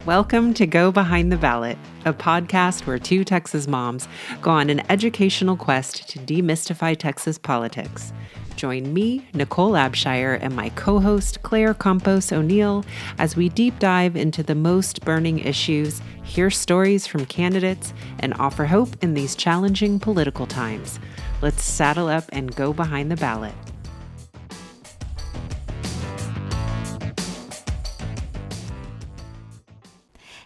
Welcome to Go Behind the Ballot, a podcast where two Texas moms go on an educational quest to demystify Texas politics. Join me, Nichole Abshire, and my co-host Claire Campos O'Neill as we deep dive into the most burning issues, hear stories from candidates, and offer hope in these challenging political times. Let's saddle up and go behind the ballot.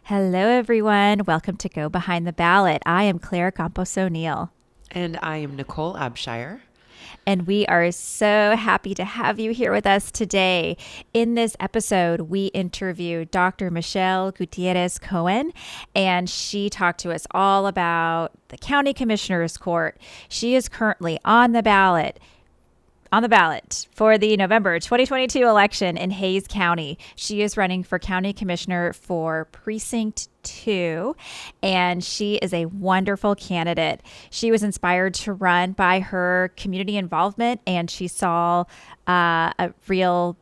Hello, everyone. Welcome to Go Behind the Ballot. I am Claire Campos O'Neill. And I am Nichole Abshire. And we are so happy to have you here with us today. In this episode, we interviewed Dr. Nichole Gutierrez Cohen, and she talked to us all about the County Commissioner's Court. She is currently on the ballot for the November 2022 election in Hays County. She is running for county commissioner for Precinct 2, and she is a wonderful candidate. She was inspired to run by her community involvement, and she saw a real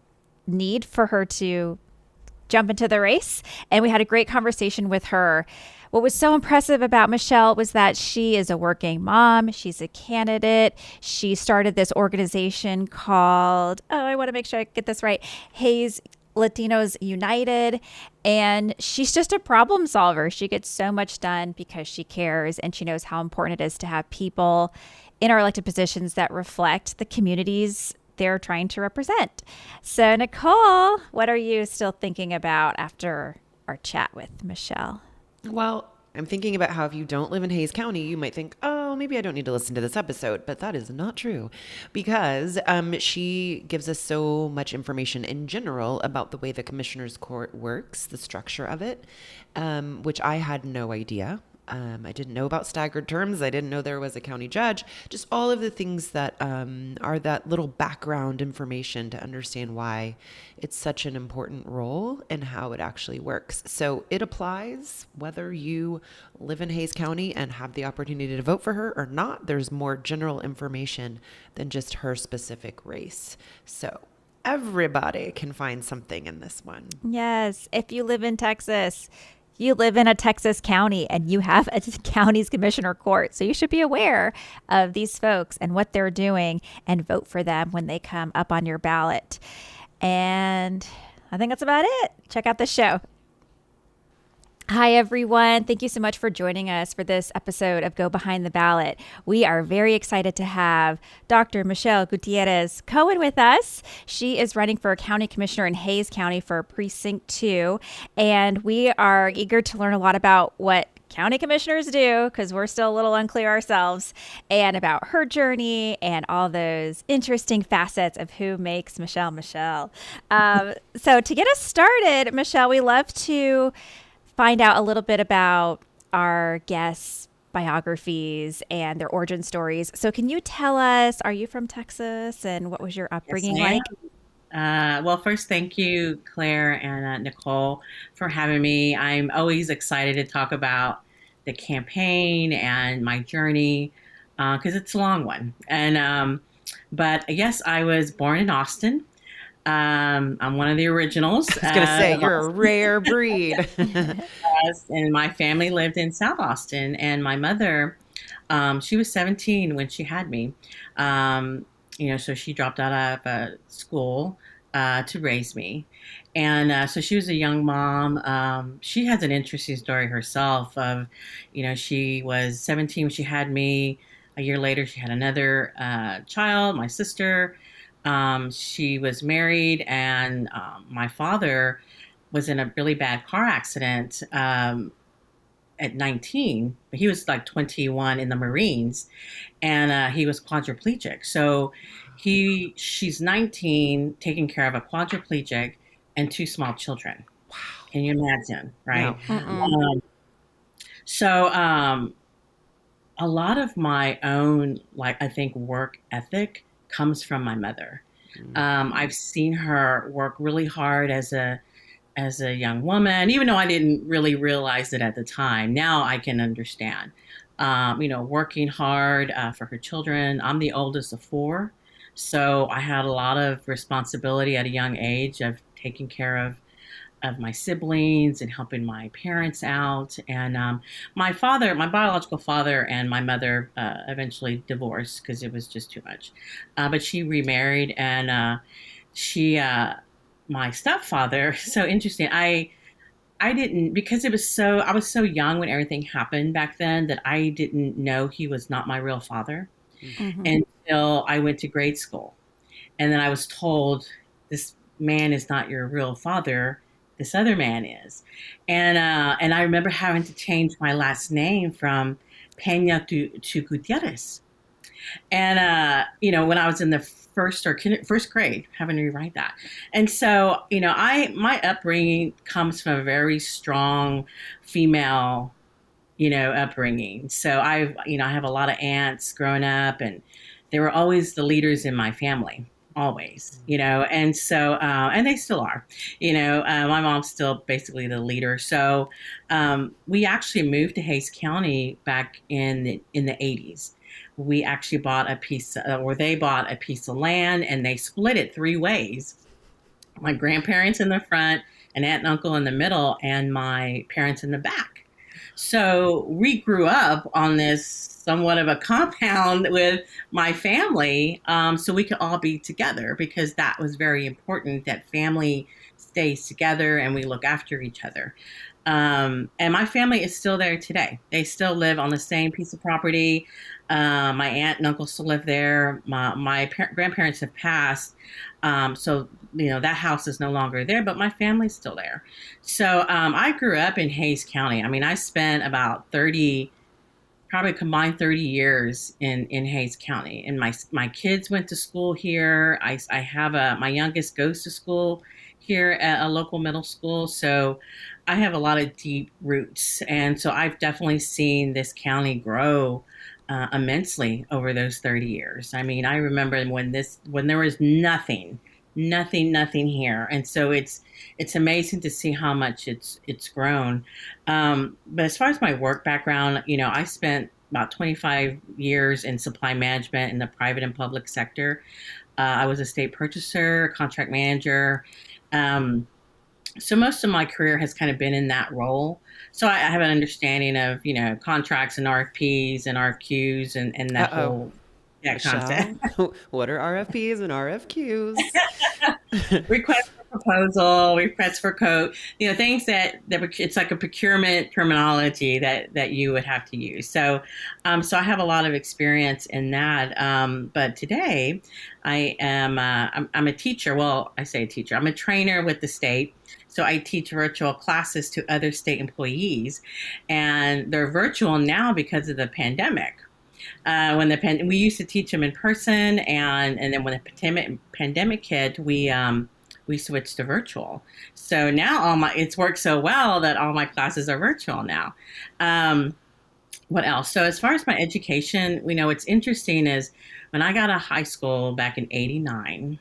need for her to jump into the race, and we had a great conversation with her. What was so impressive about Nichole was that she is a working mom. She's a candidate. She started this organization called, I want to make sure I get this right, Hays Latinos United. And she's just a problem solver. She gets so much done because she cares, and she knows how important it is to have people in our elected positions that reflect the communities they're trying to represent. So, Nichole, what are you still thinking about after our chat with Nichole? Well, I'm thinking about how if you don't live in Hays County, you might think, oh, maybe I don't need to listen to this episode, but that is not true because she gives us so much information in general about the way the Commissioner's Court works, the structure of it, which I had no idea. I didn't know about staggered terms. I didn't know there was a county judge. Just all of the things that are that little background information to understand why it's such an important role and how it actually works. So it applies whether you live in Hays County and have the opportunity to vote for her or not. There's more general information than just her specific race. So everybody can find something in this one. Yes. If you live in Texas, you live in a Texas county and you have a county's commissioner court. So you should be aware of these folks and what they're doing and vote for them when they come up on your ballot. And I think that's about it. Check out the show. Hi, everyone. Thank you so much for joining us for this episode of Go Behind the Ballot. We are very excited to have Dr. Nichole Gutierrez Cohen with us. She is running for a county commissioner in Hays County for Precinct 2. And we are eager to learn a lot about what county commissioners do, because we're still a little unclear ourselves, and about her journey and all those interesting facets of who makes Nichole. So to get us started, Nichole, we love to find out a little bit about our guests' biographies and their origin stories. So can you tell us, are you from Texas, and what was your upbringing like? Well, first, thank you, Claire and Nichole, for having me. I'm always excited to talk about the campaign and my journey because it's a long one. And but yes, I was born in Austin. I'm one of the originals. I was going to say, you're a rare breed. Yes, and my family lived in South Austin, and my mother, she was 17 when she had me. So she dropped out of school to raise me. And so she was a young mom. She has an interesting story herself of, she was 17 when she had me. A year later, she had another child, my sister. She was married, and my father was in a really bad car accident at 19, but he was like 21 in the Marines, and he was quadriplegic. So she's 19, taking care of a quadriplegic and two small children. Wow. Can you imagine, right? No. So a lot of my own, I think, work ethic comes from my mother. I've seen her work really hard as a young woman, even though I didn't really realize it at the time. Now I can understand, working hard for her children. I'm the oldest of four. So I had a lot of responsibility at a young age of taking care of of my siblings and helping my parents out. And my biological father and my mother eventually divorced because it was just too much. But she remarried, and my stepfather, so interesting. I didn't, because I was so young when everything happened back then, that I didn't know he was not my real father until I went to grade school. And then I was told, this man is not your real father. This other man is. And I remember having to change my last name from Pena to Gutierrez. And when I was in the first grade, having to rewrite that. And so, my upbringing comes from a very strong female, upbringing. So I have a lot of aunts growing up, and they were always the leaders in my family. Always, and so, and they still are, my mom's still basically the leader. So, we actually moved to Hays County back in the 80s. We actually bought they bought a piece of land, and they split it 3 ways. My grandparents in the front, an aunt and uncle in the middle, and my parents in the back. So we grew up on this somewhat of a compound with my family, so we could all be together, because that was very important, that family stays together and we look after each other. And my family is still there today. They still live on the same piece of property. My aunt and uncle still live there. My grandparents have passed. So, that house is no longer there, but my family's still there. So I grew up in Hays County. I mean, I spent about probably combined 30 years in Hays County. And my kids went to school here. I have my youngest goes to school here at a local middle school. So I have a lot of deep roots. And so I've definitely seen this county grow immensely over those 30 years. I mean, I remember when there was nothing here. And so it's amazing to see how much it's grown. But as far as my work background, I spent about 25 years in supply management in the private and public sector. I was a state purchaser, contract manager. So most of my career has kind of been in that role. So I have an understanding of, contracts and RFPs and RFQs and that whole concept. What are RFPs and RFQs? Request for proposal, request for quote, things that it's like a procurement terminology that you would have to use. So I have a lot of experience in that. But today I am, I'm a teacher. Well, I say a teacher, I'm a trainer with the state. So I teach virtual classes to other state employees, and they're virtual now because of the pandemic. We used to teach them in person, and then when the pandemic hit, we switched to virtual. So now it's worked so well that all my classes are virtual now. What else? So as far as my education, what's interesting is when I got out of high school back in '89,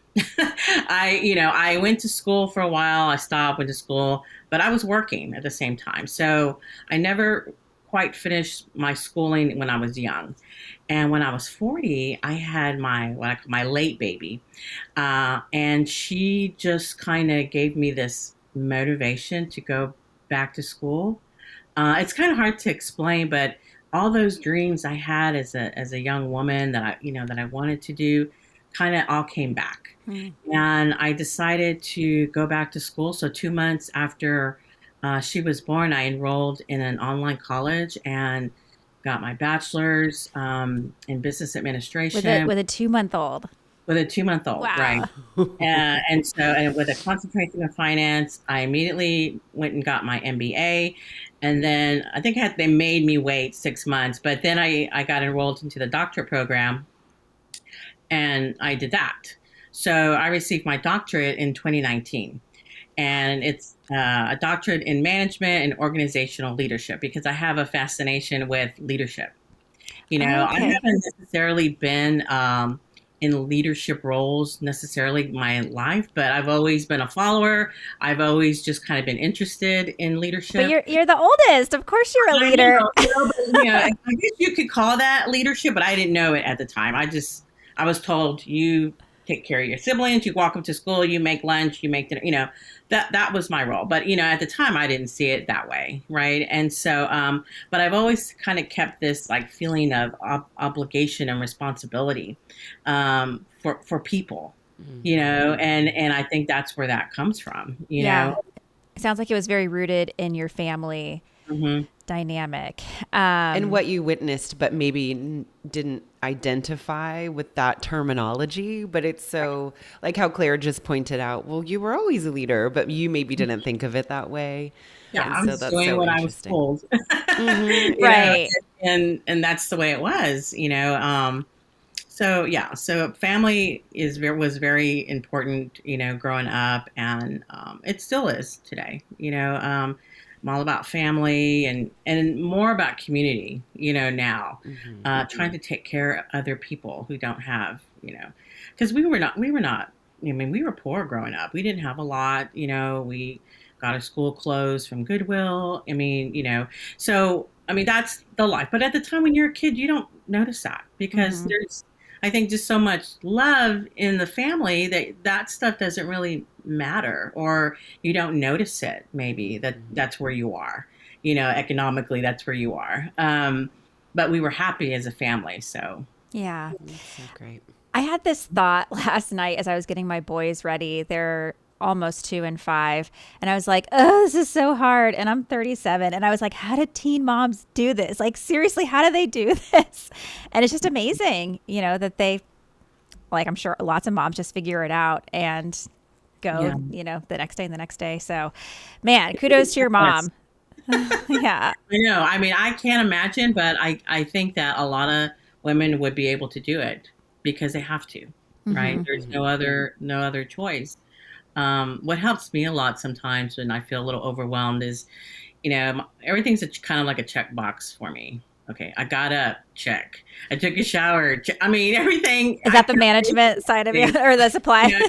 I went to school for a while. I stopped, went to school, but I was working at the same time. So I never quite finished my schooling when I was young. And when I was 40, I had what I call my late baby. And she just kind of gave me this motivation to go back to school. It's kind of hard to explain, but all those dreams I had as a young woman that I wanted to do kind of all came back. Mm-hmm. And I decided to go back to school. So 2 months after she was born, I enrolled in an online college and got my bachelor's in business administration. With a 2-month-old. With a 2-month-old, wow. Right. And with a concentration in finance, I immediately went and got my MBA. And then I think they made me wait 6 months, but then I got enrolled into the doctorate program, and I did that. So I received my doctorate in 2019. And it's a doctorate in management and organizational leadership, because I have a fascination with leadership. I haven't necessarily been in leadership roles necessarily my life, but I've always been a follower. I've always just kind of been interested in leadership. But you're the oldest. Of course you're a leader. I guess you could call that leadership, but I didn't know it at the time. I was told, you take care of your siblings, you walk them to school, you make lunch, you make dinner, that was my role. But, at the time I didn't see it that way. Right. And so, but I've always kind of kept this like feeling of obligation and responsibility, for people, and I think that's where that comes from, Yeah. It sounds like it was very rooted in your family hmm dynamic. And what you witnessed, but maybe didn't identify with that terminology. But it's so, like how Claire just pointed out, well, you were always a leader, but you maybe didn't think of it that way. Yeah, And I so was that's doing so what I was interesting. told. you know, Right. and that's the way it was. So yeah, so family was very important, growing up, and it still is today. I'm all about family and more about community. Now, trying to take care of other people who don't have, because we were not. I mean, we were poor growing up. We didn't have a lot. We got our school clothes from Goodwill. I mean, so I mean that's the life. But at the time when you're a kid, you don't notice that because there's, I think, just so much love in the family that stuff doesn't really matter, or you don't notice it. Maybe that's where you are. Economically, that's where you are. But we were happy as a family. So Yeah. That's so great. I had this thought last night as I was getting my boys ready. They're almost 2 and 5. And I was like, oh, this is so hard. And I'm 37. And I was like, how did teen moms do this? Like, seriously, how do they do this? And it's just amazing, that they, like, I'm sure lots of moms just figure it out and go, yeah. the next day and the next day. So, man, kudos to your Yes. mom. Yeah. I know. I mean, I can't imagine, but I think that a lot of women would be able to do it because they have to, right? There's no other choice. What helps me a lot sometimes when I feel a little overwhelmed is, everything's kind of like a checkbox for me. Okay, I got up, check. I took a shower. Check. I mean, everything. Is that the management side of it or the supply?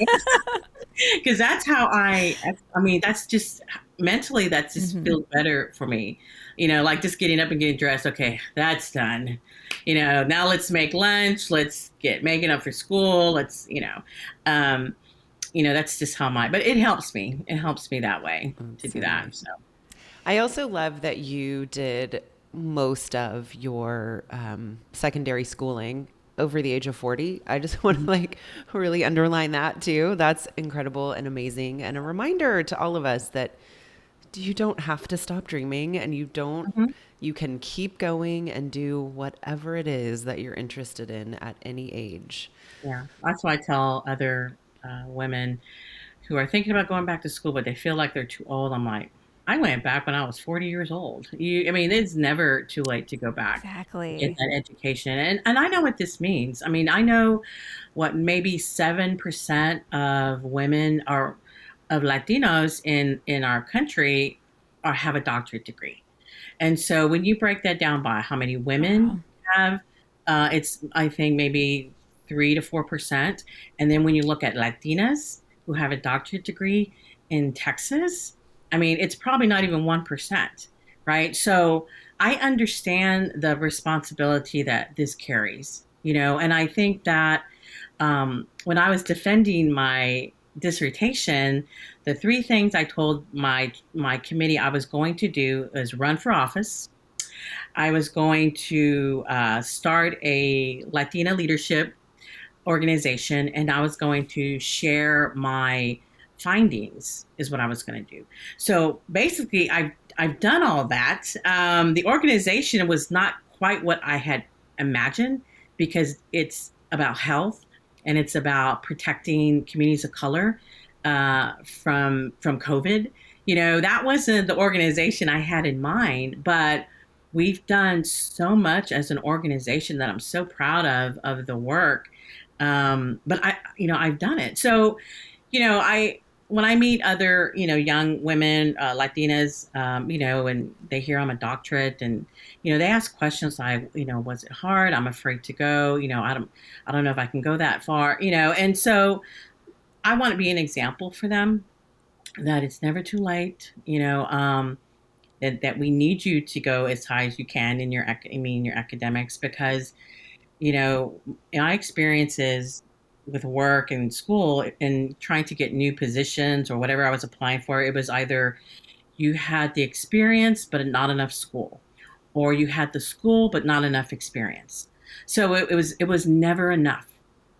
Because that's how I mean, that's just mentally, that just feels better for me. Like just getting up and getting dressed. Okay, that's done. Now let's make lunch. Let's get making up for school. That's just but it helps me. It helps me that way to do that. So I also love that you did most of your secondary schooling over the age of 40. I just want to really underline that too. That's incredible and amazing, and a reminder to all of us that you don't have to stop dreaming, and you can keep going and do whatever it is that you're interested in at any age. yeah, that's why I tell other women who are thinking about going back to school, but they feel like they're too old. I'm like, I went back when I was 40 years old. I mean, it's never too late to go back and get Exactly. that education. And I know what this means. I mean, I know what maybe 7% of women are of Latinos in our country have a doctorate degree. And so when you break that down by how many women Wow. have, it's, I think, maybe 3 to 4%. And then when you look at Latinas who have a doctorate degree in Texas, I mean, it's probably not even 1%, right? So I understand the responsibility that this carries, and I think that when I was defending my dissertation, the three things I told my committee I was going to do is run for office. I was going to start a Latina leadership organization, and I was going to share my findings is what I was going to do. So basically, I've done all that. The organization was not quite what I had imagined because it's about health and it's about protecting communities of color from COVID. That wasn't the organization I had in mind, but we've done so much as an organization that I'm so proud of the work. But I've done it. So, I when I meet other, young women, Latinas, and they hear I'm a doctorate, and they ask questions like, was it hard? I'm afraid to go. I don't know if I can go that far. And so I want to be an example for them that it's never too late. That we need you to go as high as you can in your academics because, in my experiences, with work and school and trying to get new positions or whatever I was applying for, it was either you had the experience but not enough school, or you had the school but not enough experience. So it was never enough,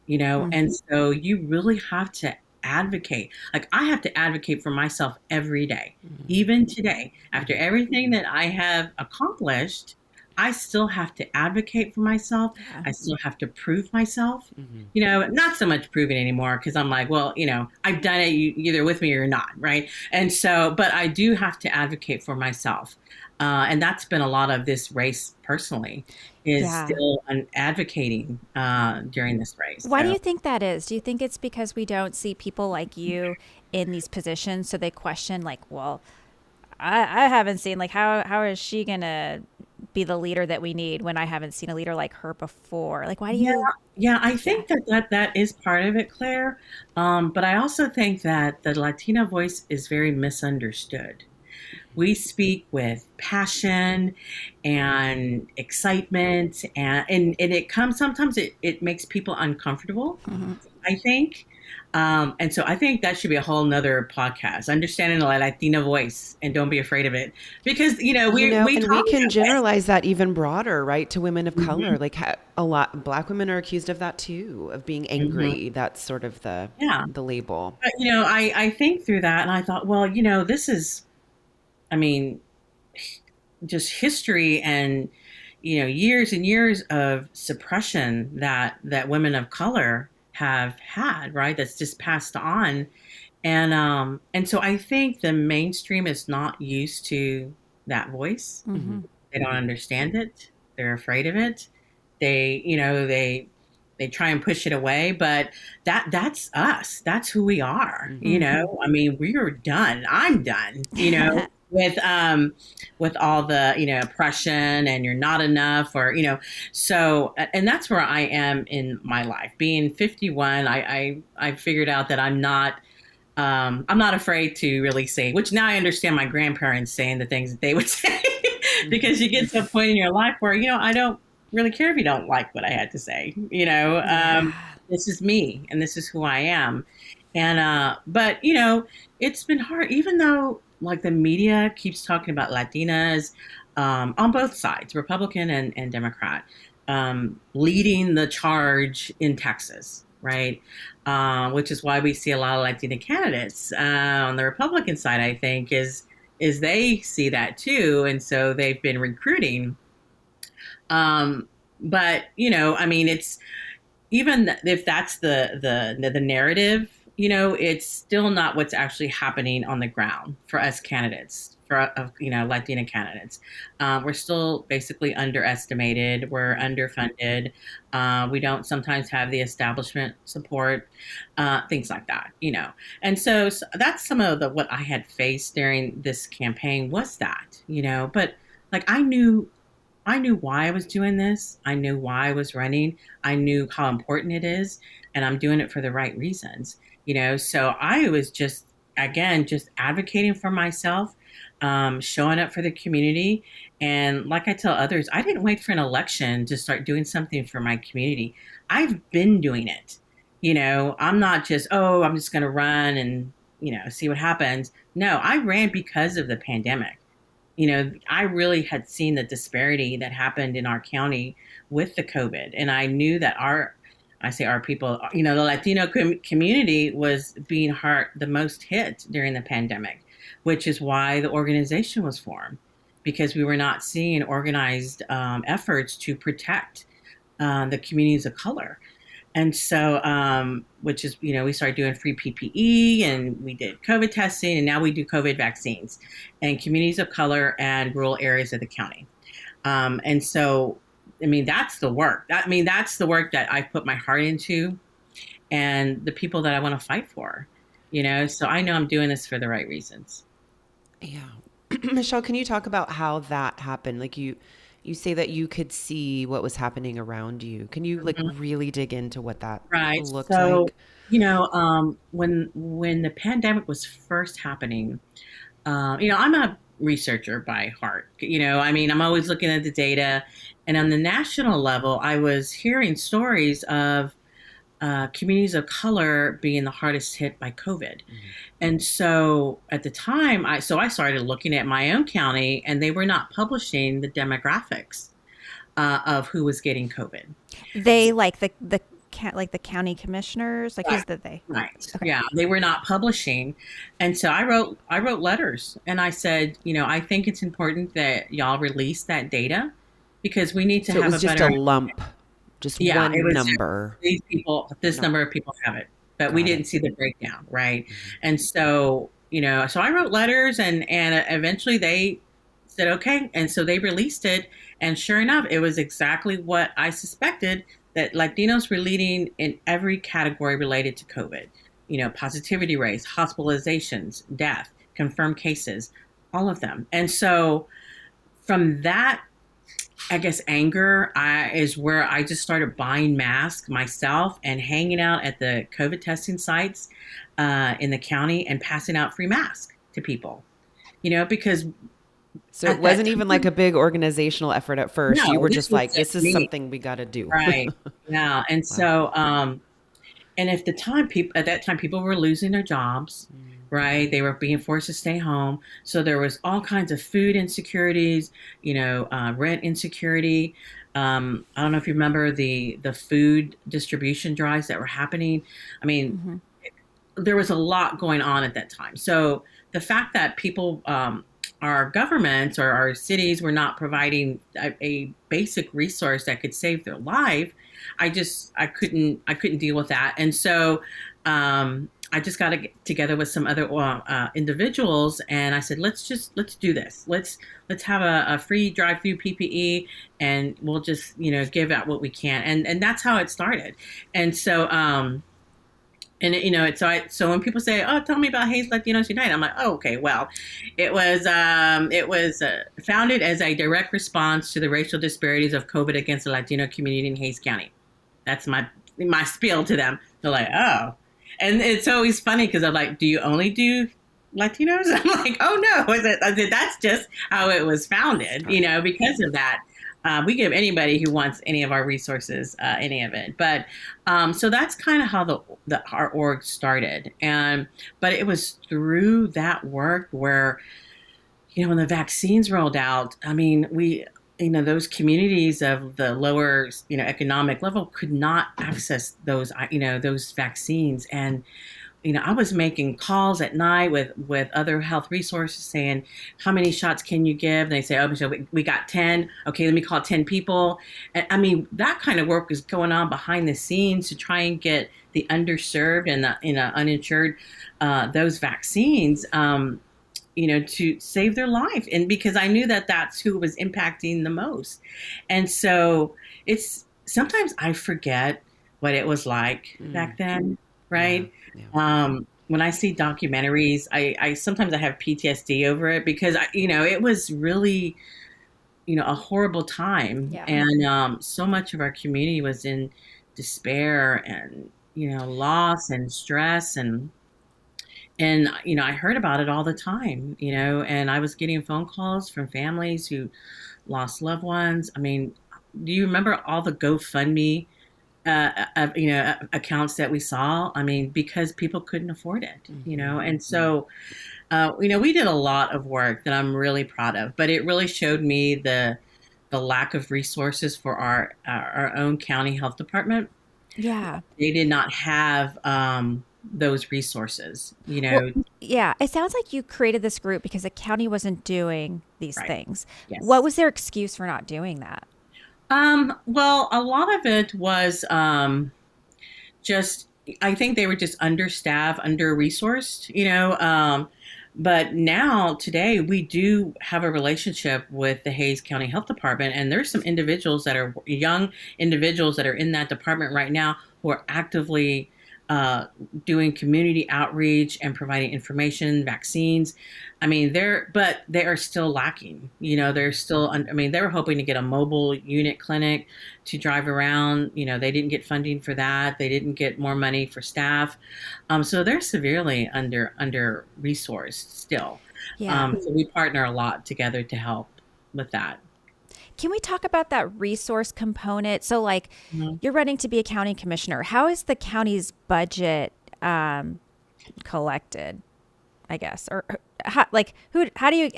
and so you really have to advocate. Like, I have to advocate for myself every day. Even today, after everything that I have accomplished, I still have to advocate for myself. Yeah. I still have to prove myself. Not so much proving anymore, because I'm like, well, I've done it. You either with me or not, right? And so, but I do have to advocate for myself. And that's been a lot of this race personally, is Yeah. still advocating during this race. Why do So you think that is? Do you think it's because we don't see people like you in these positions, so they question, like, well, I haven't seen, like, how is she gonna be the leader that we need when I haven't seen a leader like her before? Like, why do yeah, you? yeah, I Yeah. think that is part of it, Claire. But I also think that the Latino voice is very misunderstood. We speak with passion and excitement, and it comes, sometimes it makes people uncomfortable, Hmm. I think. And so I think that should be a whole nother podcast, understanding the Latino voice, and don't be afraid of it, because we And we talk can about it. generalize that even broader, right, to women of color. Mhm, Like a lot, black women are accused of that too, of being mhm. angry. That's sort of Yeah. the label. But I think through that, and I thought, well, this is, I mean, just history, and years and years of suppression that women of color have had, right? That's just passed on. And so I think the mainstream is not used to that voice. Hmm. Hmm. They don't understand it. They're afraid of it. They try and push it away, but that's us. That's who we are. Hmm. I mean, we are done. I'm done, with all the, oppression, and you're not enough, or, so, and that's where I am in my life. Being 51, I figured out that I'm not afraid to really say, which now I understand my grandparents saying the things that they would say, Hmm. because you get to a point in your life where, I don't really care if you don't like what I had to say. Yeah. This is me, and this is who I am. And, but, it's been hard, even though, like, the media keeps talking about Latinas, on both sides, Republican and Democrat, leading the charge in Texas, right? Which is why we see a lot of Latina candidates on the Republican side. I think is they see that too, and so they've been recruiting. Um, but I mean, it's, even if that's the narrative, it's still not what's actually happening on the ground for us candidates, for Latina candidates. We're still basically underestimated. We're underfunded. We don't sometimes have the establishment support, things like that. And so that's some of the what I had faced during this campaign, was that. But, like, I knew why I was doing this. I knew why I was running. I knew how important it is, and I'm doing it for the right reasons. So I was just, again, just advocating for myself, showing up for the community. And like I tell others, I didn't wait for an election to start doing something for my community. I've been doing it. I'm not just, oh, I'm just going to run and, see what happens. No, I ran because of the pandemic. I really had seen the disparity that happened in our county with the COVID. And I knew that I say our people, the Latino community was being hurt, the most hit during the pandemic, which is why the organization was formed, because we were not seeing organized efforts to protect the communities of color. And so, which is, we started doing free PPE, and we did COVID testing, and now we do COVID vaccines in communities of color and rural areas of the county. And so, I mean, that's the work. That's the work that I put my heart into, and the people that I want to fight for, so I know I'm doing this for the right reasons. Yeah. Michelle, can you talk about how that happened? Like you say that you could see what was happening around you. Can you like Mhm. really dig into what that Right. looked So, like? when the pandemic was first happening, I'm a researcher by heart. I'm always looking at the data. And on the national level, I was hearing stories of communities of color being the hardest hit by COVID. And so at the time, I started looking at my own county, and they were not publishing the demographics of who was getting COVID. They like like the county commissioners, like Right. who's the they? Right. Okay. Yeah, they were not publishing, and so I wrote letters, and I said, I think it's important that y'all release that data because we need to So it have was a just better. a lump, just Yeah, it one was just number. these people, this No, number of people have it, but we got it. didn't see the breakdown, right? And so, so I wrote letters, and eventually they said okay, and so they released it, and sure enough, it was exactly what I suspected, that Latinos were leading in every category related to COVID. Positivity rates, hospitalizations, death, confirmed cases, all of them. And so from that, I guess anger is where I just started buying masks myself and hanging out at the COVID testing sites in the county and passing out free masks to people. Because So at it that wasn't even like time, a big organizational effort at first. You no, were this just was like, this just is me, something we got to do. right? Yeah, and Wow. so and at that time people were losing their jobs, right? They were being forced to stay home, so there was all kinds of food insecurities, rent insecurity. I don't know if you remember the food distribution drives that were happening. I mean, Hmm. there was a lot going on at that time. So the fact that people, our governments or our cities were not providing a basic resource that could save their life, I couldn't deal with that. And so I just got to get together with some other individuals, and I said, let's do this. Let's have a free drive-through PPE, and we'll just give out what we can, and that's how it started. And so. So when people say, "Oh, tell me about Hays Latinos United," I'm like, "Oh, okay. Well, it was founded as a direct response to the racial disparities of COVID against the Latino community in Hays County." That's my spiel to them. They're like, "Oh," and it's always funny because I'm like, "Do you only do Latinos?" I'm like, "Oh no," I said, "That's just how it was founded." Because of that. We give anybody who wants any of our resources any of it. But so that's kind of how our org started. But it was through that work where, when the vaccines rolled out, I mean, those communities of the lower, economic level could not access those vaccines. And I was making calls at night with other health resources saying, how many shots can you give? And they say, oh, Michelle, we got 10. Okay, let me call 10 people. And I mean, that kind of work is going on behind the scenes to try and get the underserved and the uninsured those vaccines, to save their life. And because I knew that that's who was impacting the most. And so sometimes I forget what it was like back then, right? Yeah. When I see documentaries, I sometimes I have PTSD over it because it was really, a horrible time, Yeah. and so much of our community was in despair and loss and stress, and I heard about it all the time, and I was getting phone calls from families who lost loved ones. I mean, do you remember all the GoFundMe accounts that we saw? I mean, because people couldn't afford it, and so, we did a lot of work that I'm really proud of, but it really showed me the lack of resources for our own county health department. Yeah. They did not have those resources, Well, yeah. It sounds like you created this group because the county wasn't doing these right. things. What Yes. was their excuse for not doing that? Well, a lot of it was just, I think they were just understaffed, under-resourced, but now today we do have a relationship with the Hays County Health Department, and there's some individuals that are young individuals that are in that department right now who are actively doing community outreach and providing information, vaccines. I mean, but they are still lacking. They're still. I mean, they were hoping to get a mobile unit clinic to drive around. They didn't get funding for that. They didn't get more money for staff. So they're severely under resourced still. Yeah. So we partner a lot together to help with that. Can we talk about that resource component? So, like, Mhm. you're running to be a county commissioner. How is the county's budget collected? I guess, or how, like, who? How does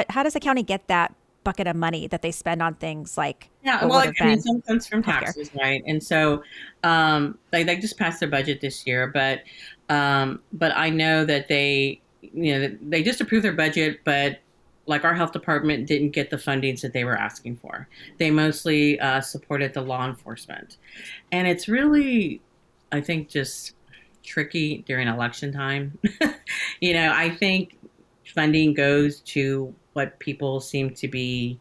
how does the county get that bucket of money that they spend on things like Yeah, what well, would I have mean, been some comes from healthcare? taxes, right? And so, they just passed their budget this year, but I know that they just approved their budget, but like our health department didn't get the fundings that they were asking for. They mostly supported the law enforcement, and it's really, I think, just tricky during election time. I think funding goes to what people seem to be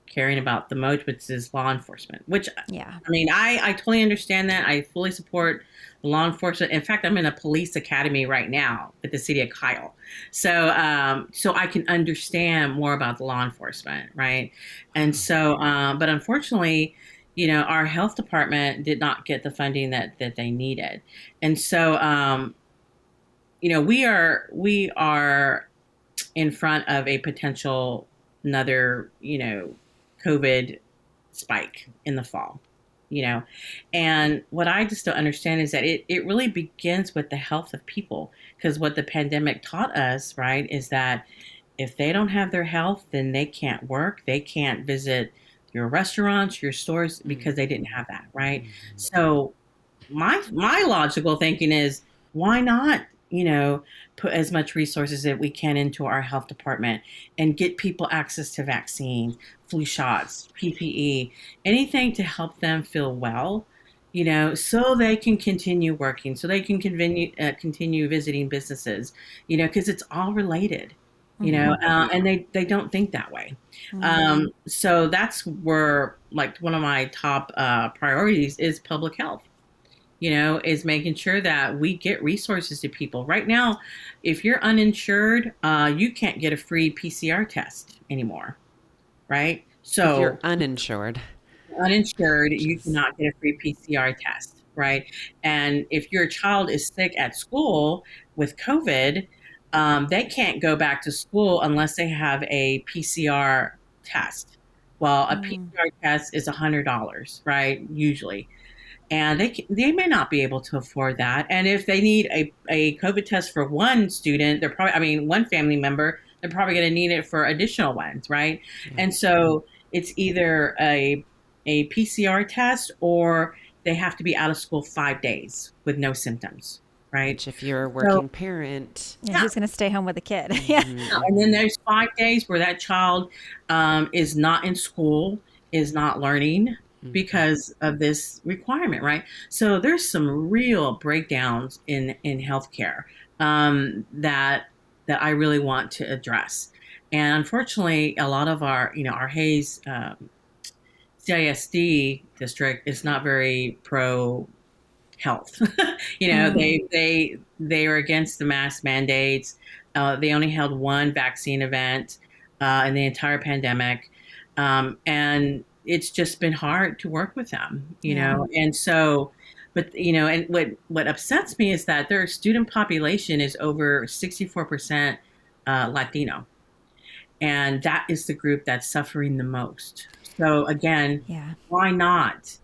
caring about the most, which is law enforcement. Which, Yeah. I mean, I totally understand that. I fully support law enforcement. In fact, I'm in a police academy right now at the city of Kyle, so I can understand more about the law enforcement, right? And so, but unfortunately, our health department did not get the funding that they needed, and so, we are in front of a potential another, COVID spike in the fall, you know. And what I just don't understand is that it really begins with the health of people. Because what the pandemic taught us, right, is that if they don't have their health, then they can't work, they can't visit your restaurants, your stores, because they didn't have that, right? So my logical thinking is, why not, put as much resources that we can into our health department and get people access to vaccines, flu shots, PPE, anything to help them feel well, so they can continue working, so they can continue visiting businesses, because it's all related, and they don't think that way. So that's where, like, one of my top priorities is public health, is making sure that we get resources to people. Right now, if you're uninsured, you can't get a free PCR test anymore, right? If you're So, uninsured, uninsured, which you is cannot get a free PCR test, right? And if your child is sick at school with COVID, they can't go back to school unless they have a PCR test. Well, a PCR test is $100, right? Usually, and they may not be able to afford that. And if they need a COVID test for one student, one family member, they're probably going to need it for additional ones, right? yeah. And so it's either a PCR test, or they have to be out of school 5 days with no symptoms, right? Which if you're a So, working parent, Yeah, yeah. who's going to stay home with the kid? Yeah. And then there's 5 days where that child is not in school, is not learning because of this requirement, right? So there's some real breakdowns in healthcare, that I really want to address. And unfortunately, a lot of our Hays CISD district is not very pro health. They are against the mask mandates. They only held one vaccine event in the entire pandemic, and it's just been hard to work with them. And so, but and what upsets me is that their student population is over 64% Latino, and that is the group that's suffering the most. So again, Yeah. why not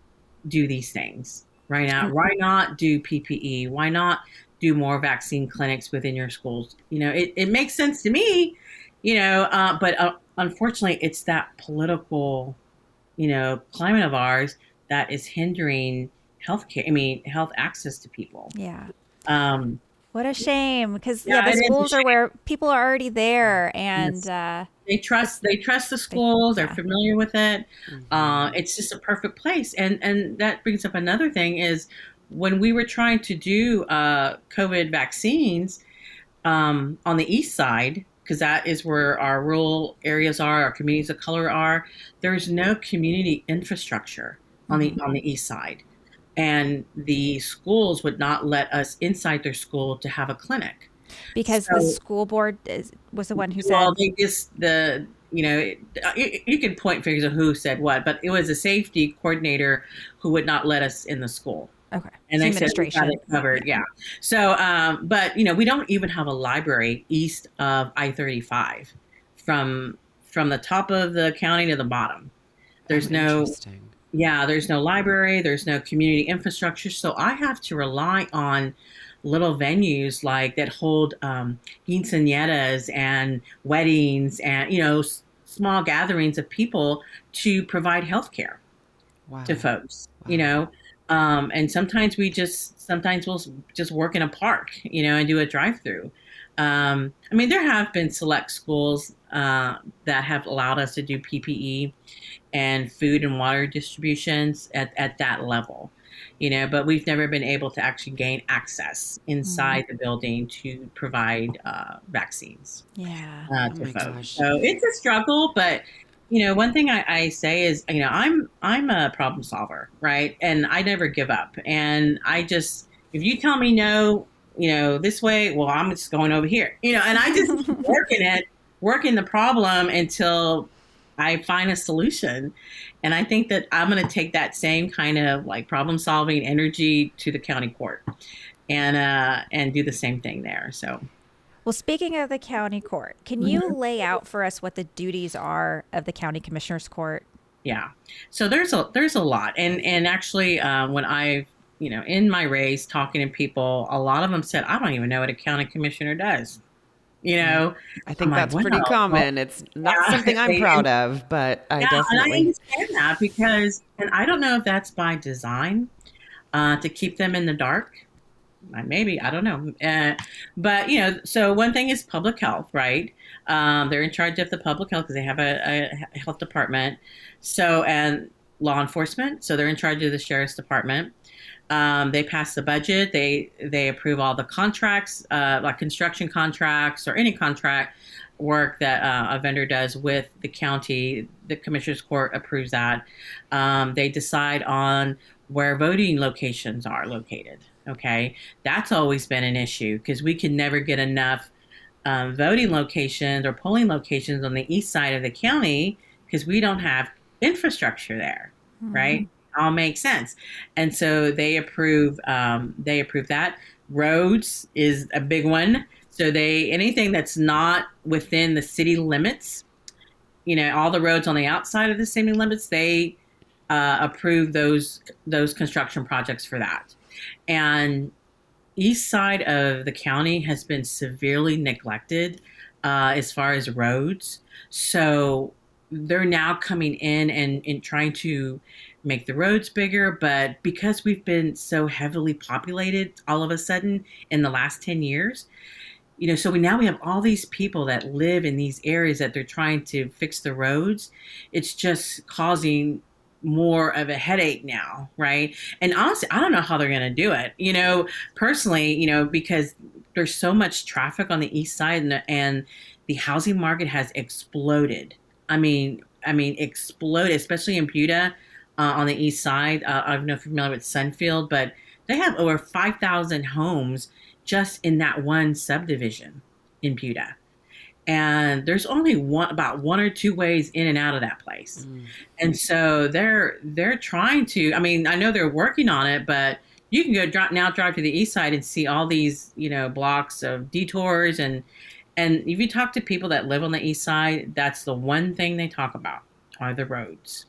do these things right now? Why not do PPE? Why not do more vaccine clinics within your schools? It makes sense to me, but unfortunately, it's that political, climate of ours that is hindering healthcare. I mean, health access to people. Yeah. Um, What a shame, because yeah, the it is a schools are shame. where people are already there, and Yes. They trust the schools. They're yeah. familiar with it. It's just a perfect place. And that brings up another thing is, when we were trying to do COVID vaccines on the east side, because that is where our rural areas are, our communities of color are. There's no community infrastructure on the east side, and the schools would not let us inside their school to have a clinic. Because the So, school board was the one who well, said, they just you can point fingers of who said what, but it was a safety coordinator who would not let us in the school. okay, And they said we got administration. it covered. Yeah. So, but we don't even have a library east of I-35 from the top of the county to the bottom. There's no, Interesting. yeah, there's no library, there's no community infrastructure. So I have to rely on little venues like that hold quinceañeras and weddings and, small gatherings of people to provide healthcare to Wow. folks, Wow. and sometimes we'll just work in a park, and do a drive through. I mean, there have been select schools that have allowed us to do PPE and food and water distributions at that level, but we've never been able to actually gain access Mm. inside the building to provide vaccines Yeah. Oh to my folks. gosh. So it's a struggle, but one thing I say is, I'm a problem solver, right? And I never give up. And I just, if you tell me no, this way, well, I'm just going over here, and I just keep working the problem until I find a solution. And I think that I'm going to take that same kind of like problem solving energy to the county court and do the same thing there. So. Well, speaking of the county court, can you lay out for us what the duties are of the county commissioner's court? Yeah. So there's a lot, and actually, when I, in my race talking to people, a lot of them said, I don't even know what a county commissioner does. You Yeah. know, I I'm think like, that's well, pretty common. It's not yeah, something I'm proud of, but I yeah, and I definitely. understand that because, and I don't know if that's by design, to keep them in the dark. Maybe, I don't know, but so one thing is public health, right? They're in charge of the public health because they have a health department. So, and law enforcement, so they're in charge of the sheriff's department. They pass the budget. They approve all the contracts, like construction contracts or any contract work that a vendor does with the county. The commissioner's court approves that. They decide on where voting locations are located. Okay, that's always been an issue because we can never get enough voting locations or polling locations on the east side of the county because we don't have infrastructure there, right? All makes sense, and so they approve. They approve that. Roads is a big one. So they anything that's not within the city limits, all the roads on the outside of the city limits, they approve those construction projects for that. And east side of the county has been severely neglected as far as roads. So they're now coming in and trying to make the roads bigger. But because we've been so heavily populated all of a sudden in the last 10 years, so we have all these people that live in these areas that they're trying to fix the roads. It's just causing more of a headache now, right? And honestly, I don't know how they're going to do it. Personally, because there's so much traffic on the east side, and the housing market has exploded. Exploded, especially in Buda, on the east side. I don't know if you're familiar with Sunfield, but they have over 5,000 homes just in that one subdivision in Buda. And there's only about one or two ways in and out of that place. And so they're trying to, I know they're working on it, but you can drive to the east side and see all these, blocks of detours. And if you talk to people that live on the east side, that's the one thing they talk about are the roads,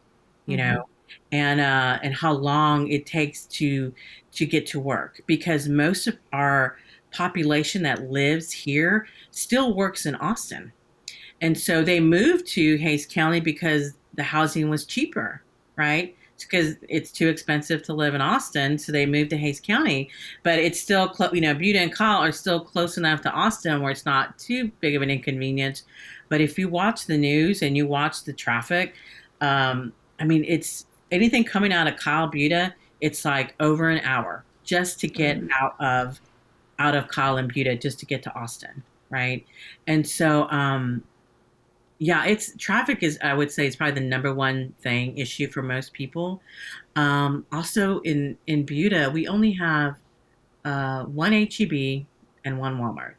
and how long it takes to get to work, because most of our population that lives here still works in Austin. And so they moved to Hays County because the housing was cheaper, right? It's because it's too expensive to live in Austin. So they moved to Hays County, but it's still, Buda and Kyle are still close enough to Austin where it's not too big of an inconvenience. But if you watch the news and you watch the traffic, it's anything coming out of Kyle Buda, it's like over an hour just to get out of Kyle and Buda just to get to Austin, right? And so, it's traffic is, I would say, is probably the number one issue for most people. Also in Buda, we only have one HEB and one Walmart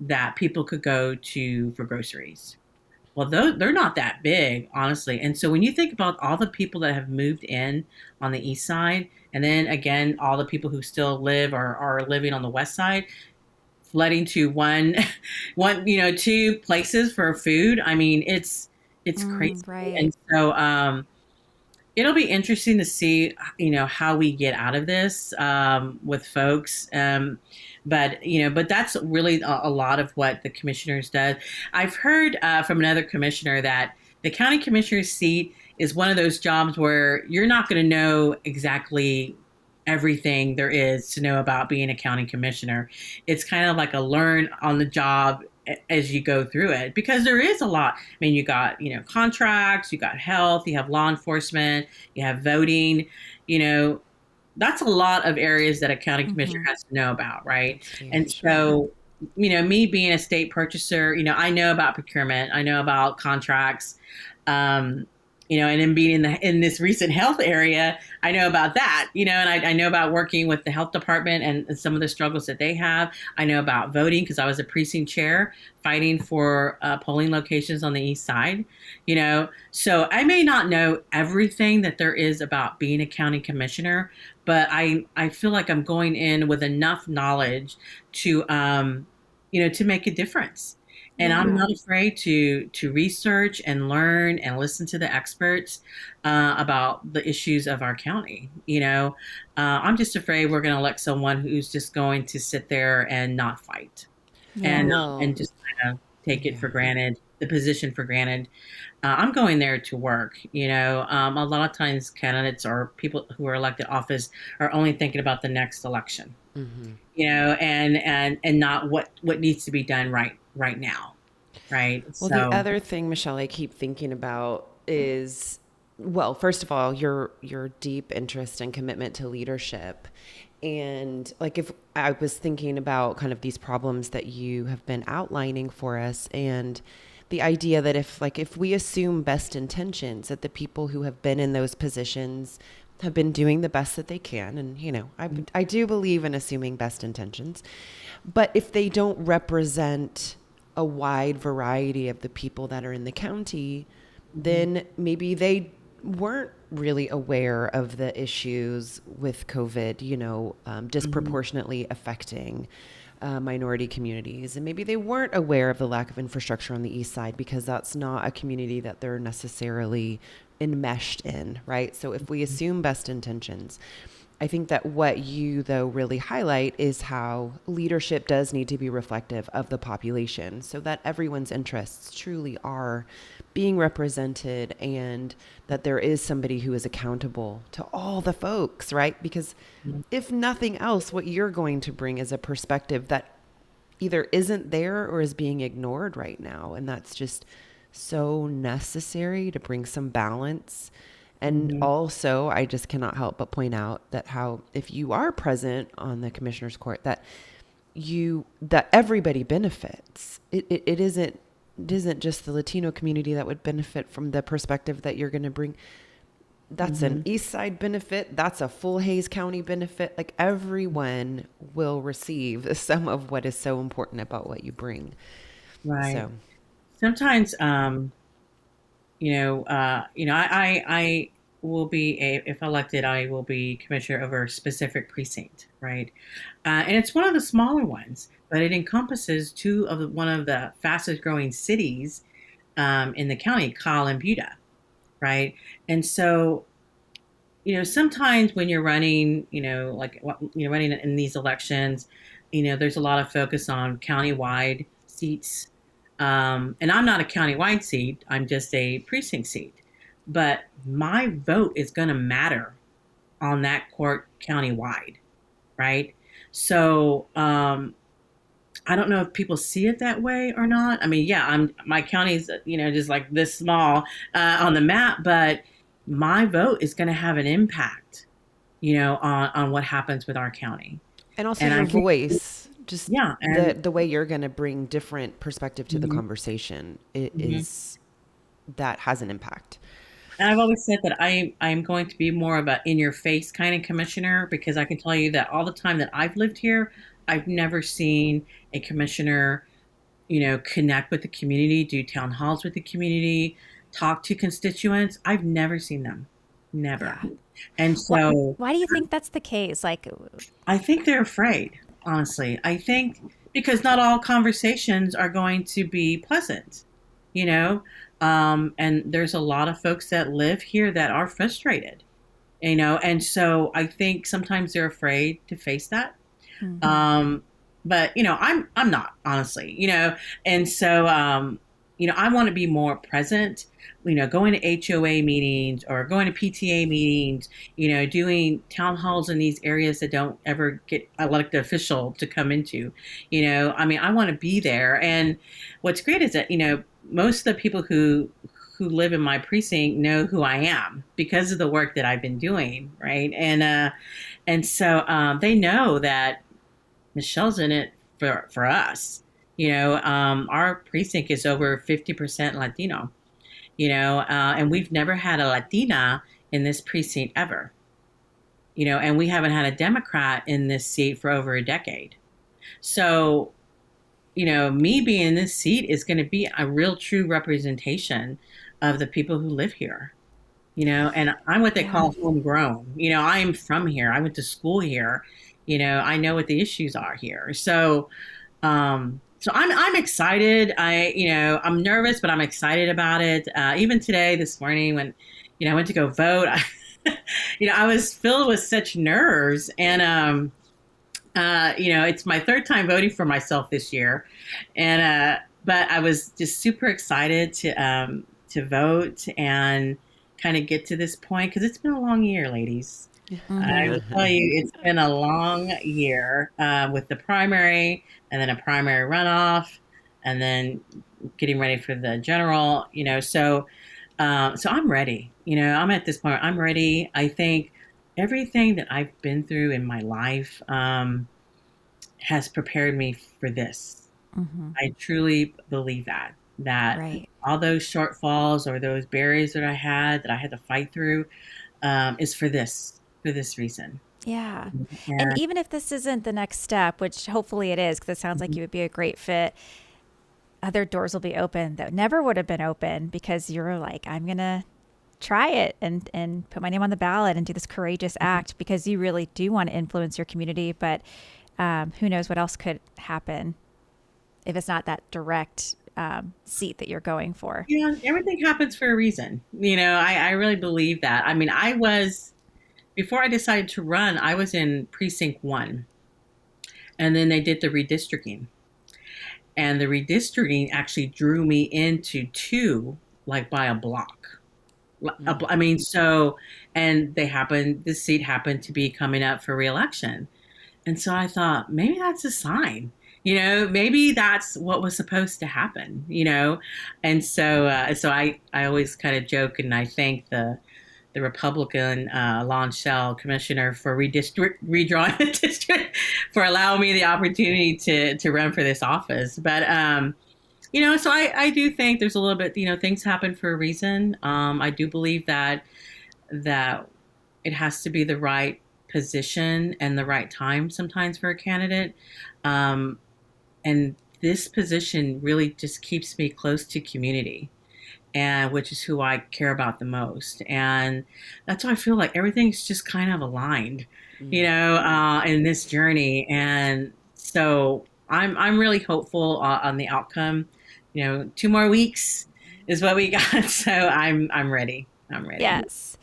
that people could go to for groceries. Well, they're not that big, honestly. And so when you think about all the people that have moved in on the east side, and then again, all the people who still live or are living on the west side, flooding to one, two places for food. It's crazy. Right. And so it'll be interesting to see, how we get out of this with folks. But that's really a lot of what the commissioners does. I've heard from another commissioner that the county commissioner's seat is one of those jobs where you're not going to know exactly everything there is to know about being a county commissioner. It's kind of like a learn on the job as you go through it, because there is a lot. I mean, you got, contracts, you got health, you have law enforcement, you have voting, you know, that's a lot of areas that a county commissioner has to know about, right? That's And huge. so, me being a state purchaser, I know about procurement, I know about contracts, um, and then being in this recent health area, I know about that, and I know about working with the health department and some of the struggles that they have. I know about voting because I was a precinct chair fighting for polling locations on the east side, So I may not know everything that there is about being a county commissioner, but I feel like I'm going in with enough knowledge to make a difference. And I'm Yeah. not afraid to research and learn and listen to the experts about the issues of our county. I'm just afraid we're going to elect someone who's just going to sit there and not fight Yeah. and Well, just kind of take it yeah. for granted, the position for granted. I'm going there to work. A lot of times candidates or people who are elected office are only thinking about the next election. Hmm. And not what needs to be done right now, right? Well, the So, other thing, Michelle, I keep thinking about is, well, first of all, your deep interest and commitment to leadership. And like if I was thinking about kind of these problems that you have been outlining for us, and the idea that if we assume best intentions, that the people who have been in those positions have been doing the best that they can, and I do believe in assuming best intentions, but if they don't represent a wide variety of the people that are in the county, then maybe they weren't really aware of the issues with COVID, mhm, disproportionately affecting minority communities. And maybe they weren't aware of the lack of infrastructure on the east side because that's not a community that they're necessarily enmeshed in, right? So if we assume best intentions, I think that what you, though, really highlight is how leadership does need to be reflective of the population so that everyone's interests truly are being represented and that there is somebody who is accountable to all the folks, right? Because if nothing else, what you're going to bring is a perspective that either isn't there or is being ignored right now. And that's just so necessary to bring some balance. And mhm, also, I just cannot help but point out that how if you are present on the commissioner's court, that everybody benefits. It isn't just the Latino community that would benefit from the perspective that you're going to bring. That's an mhm, East Side benefit. That's a full Hays County benefit. Like everyone will receive some of what is so important about what you bring. right. So, Sometimes, I will be if elected, I will be commissioner over a specific precinct, right? And it's one of the smaller ones, but it encompasses one of the fastest growing cities in the county, Kyle and Buda, right? And so, sometimes when you're running, running in these elections, there's a lot of focus on countywide seats. And I'm not a countywide seat, I'm just a precinct seat. But my vote is going to matter on that court countywide, right? So I don't know if people see it that way or not. I mean, yeah, my county's just like this small on the map, but my vote is going to have an impact, on what happens with our county. and also And your I think, voice, just yeah, the and the way you're going to bring different perspective to the mhm, conversation mhm. is that has an impact. And I've always said that I'm going to be more of a in your face kind of commissioner, because I can tell you that all the time that I've lived here, I've never seen a commissioner, connect with the community, do town halls with the community, talk to constituents. I've never seen them, never. Yeah. And so Why do you think that's the case? Like, I think they're afraid, honestly. I think because not all conversations are going to be pleasant, you know. And there's a lot of folks that live here that are frustrated, and so I think sometimes they're afraid to face that. Mhm. But I'm not, honestly, and so I want to be more present, going to HOA meetings or going to PTA meetings, doing town halls in these areas that don't ever get elected official to come into. I mean, I want to be there. And what's great is that most of the people who live in my precinct know who I am because of the work that I've been doing, right? And so they know that Nichelle's in it for us. Our precinct is over 50% Latino, and we've never had a Latina in this precinct ever, and we haven't had a Democrat in this seat for over a decade. So, me being in this seat is going to be a real true representation of the people who live here, and I'm what they call homegrown. I'm from here. I went to school here. I know what the issues are here. So I'm excited. I'm nervous, but I'm excited about it. Even today, this morning, when I went to go vote, I was filled with such nerves. And it's my third time voting for myself this year, and but I was just super excited to vote and kind of get to this point because it's been a long year, ladies. I will tell you, it's been a long year with the primary and then a primary runoff and then getting ready for the general, so I'm ready. I'm at this point. I'm ready. I think everything that I've been through in my life has prepared me for this. I truly believe that Right. all those shortfalls or those barriers that I had to fight through is for this reason. Yeah. And And even if this isn't the next step, which hopefully it is, because it sounds like you would be a great fit, other doors will be open that never would have been open because you're like, I'm going to try it and put my name on the ballot and do this courageous act because you really do want to influence your community. But who knows what else could happen if it's not that direct seat that you're going for. everything happens for a reason. I really believe that. I mean, before I decided to run, I was in precinct 1. And then they did the redistricting. And the redistricting actually drew me into 2, like by a block. I mean, and this seat happened to be coming up for reelection. And so I thought, maybe that's a sign, maybe that's what was supposed to happen, And so I always kind of joke and I thank the Republican Lon Shell commissioner for redrawing the district for allowing me the opportunity to run for this office. But, so I do think there's a little bit, things happen for a reason. I do believe that it has to be the right position and the right time sometimes for a candidate. And this position really just keeps me close to community, and which is who I care about the most. And that's why I feel like everything's just kind of aligned, in this journey. And so I'm really hopeful on the outcome. 2 more weeks is what we got. So I'm ready. I'm ready. Yes.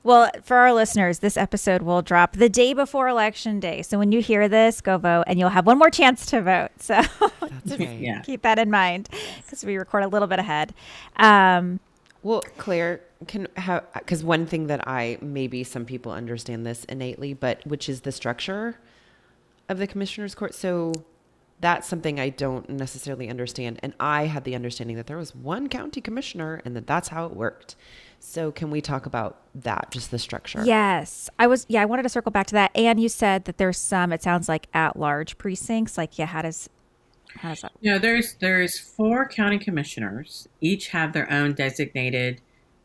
Well, for our listeners, this episode will drop the day before Election Day. So when you hear this, go vote, and you'll have one more chance to vote. So That's right. Yeah. keep that in mind because we record a little bit ahead. Well, Claire, because one thing that maybe some people understand this innately, but which is the structure of the commissioner's court. So that's something I don't necessarily understand. And I had the understanding that there was one county commissioner and that's how it worked. So can we talk about that, just the structure? Yes, I wanted to circle back to that. And you said that there's some, it sounds like at-large precincts. Like, how does that? There's 4 county commissioners. Each have their own designated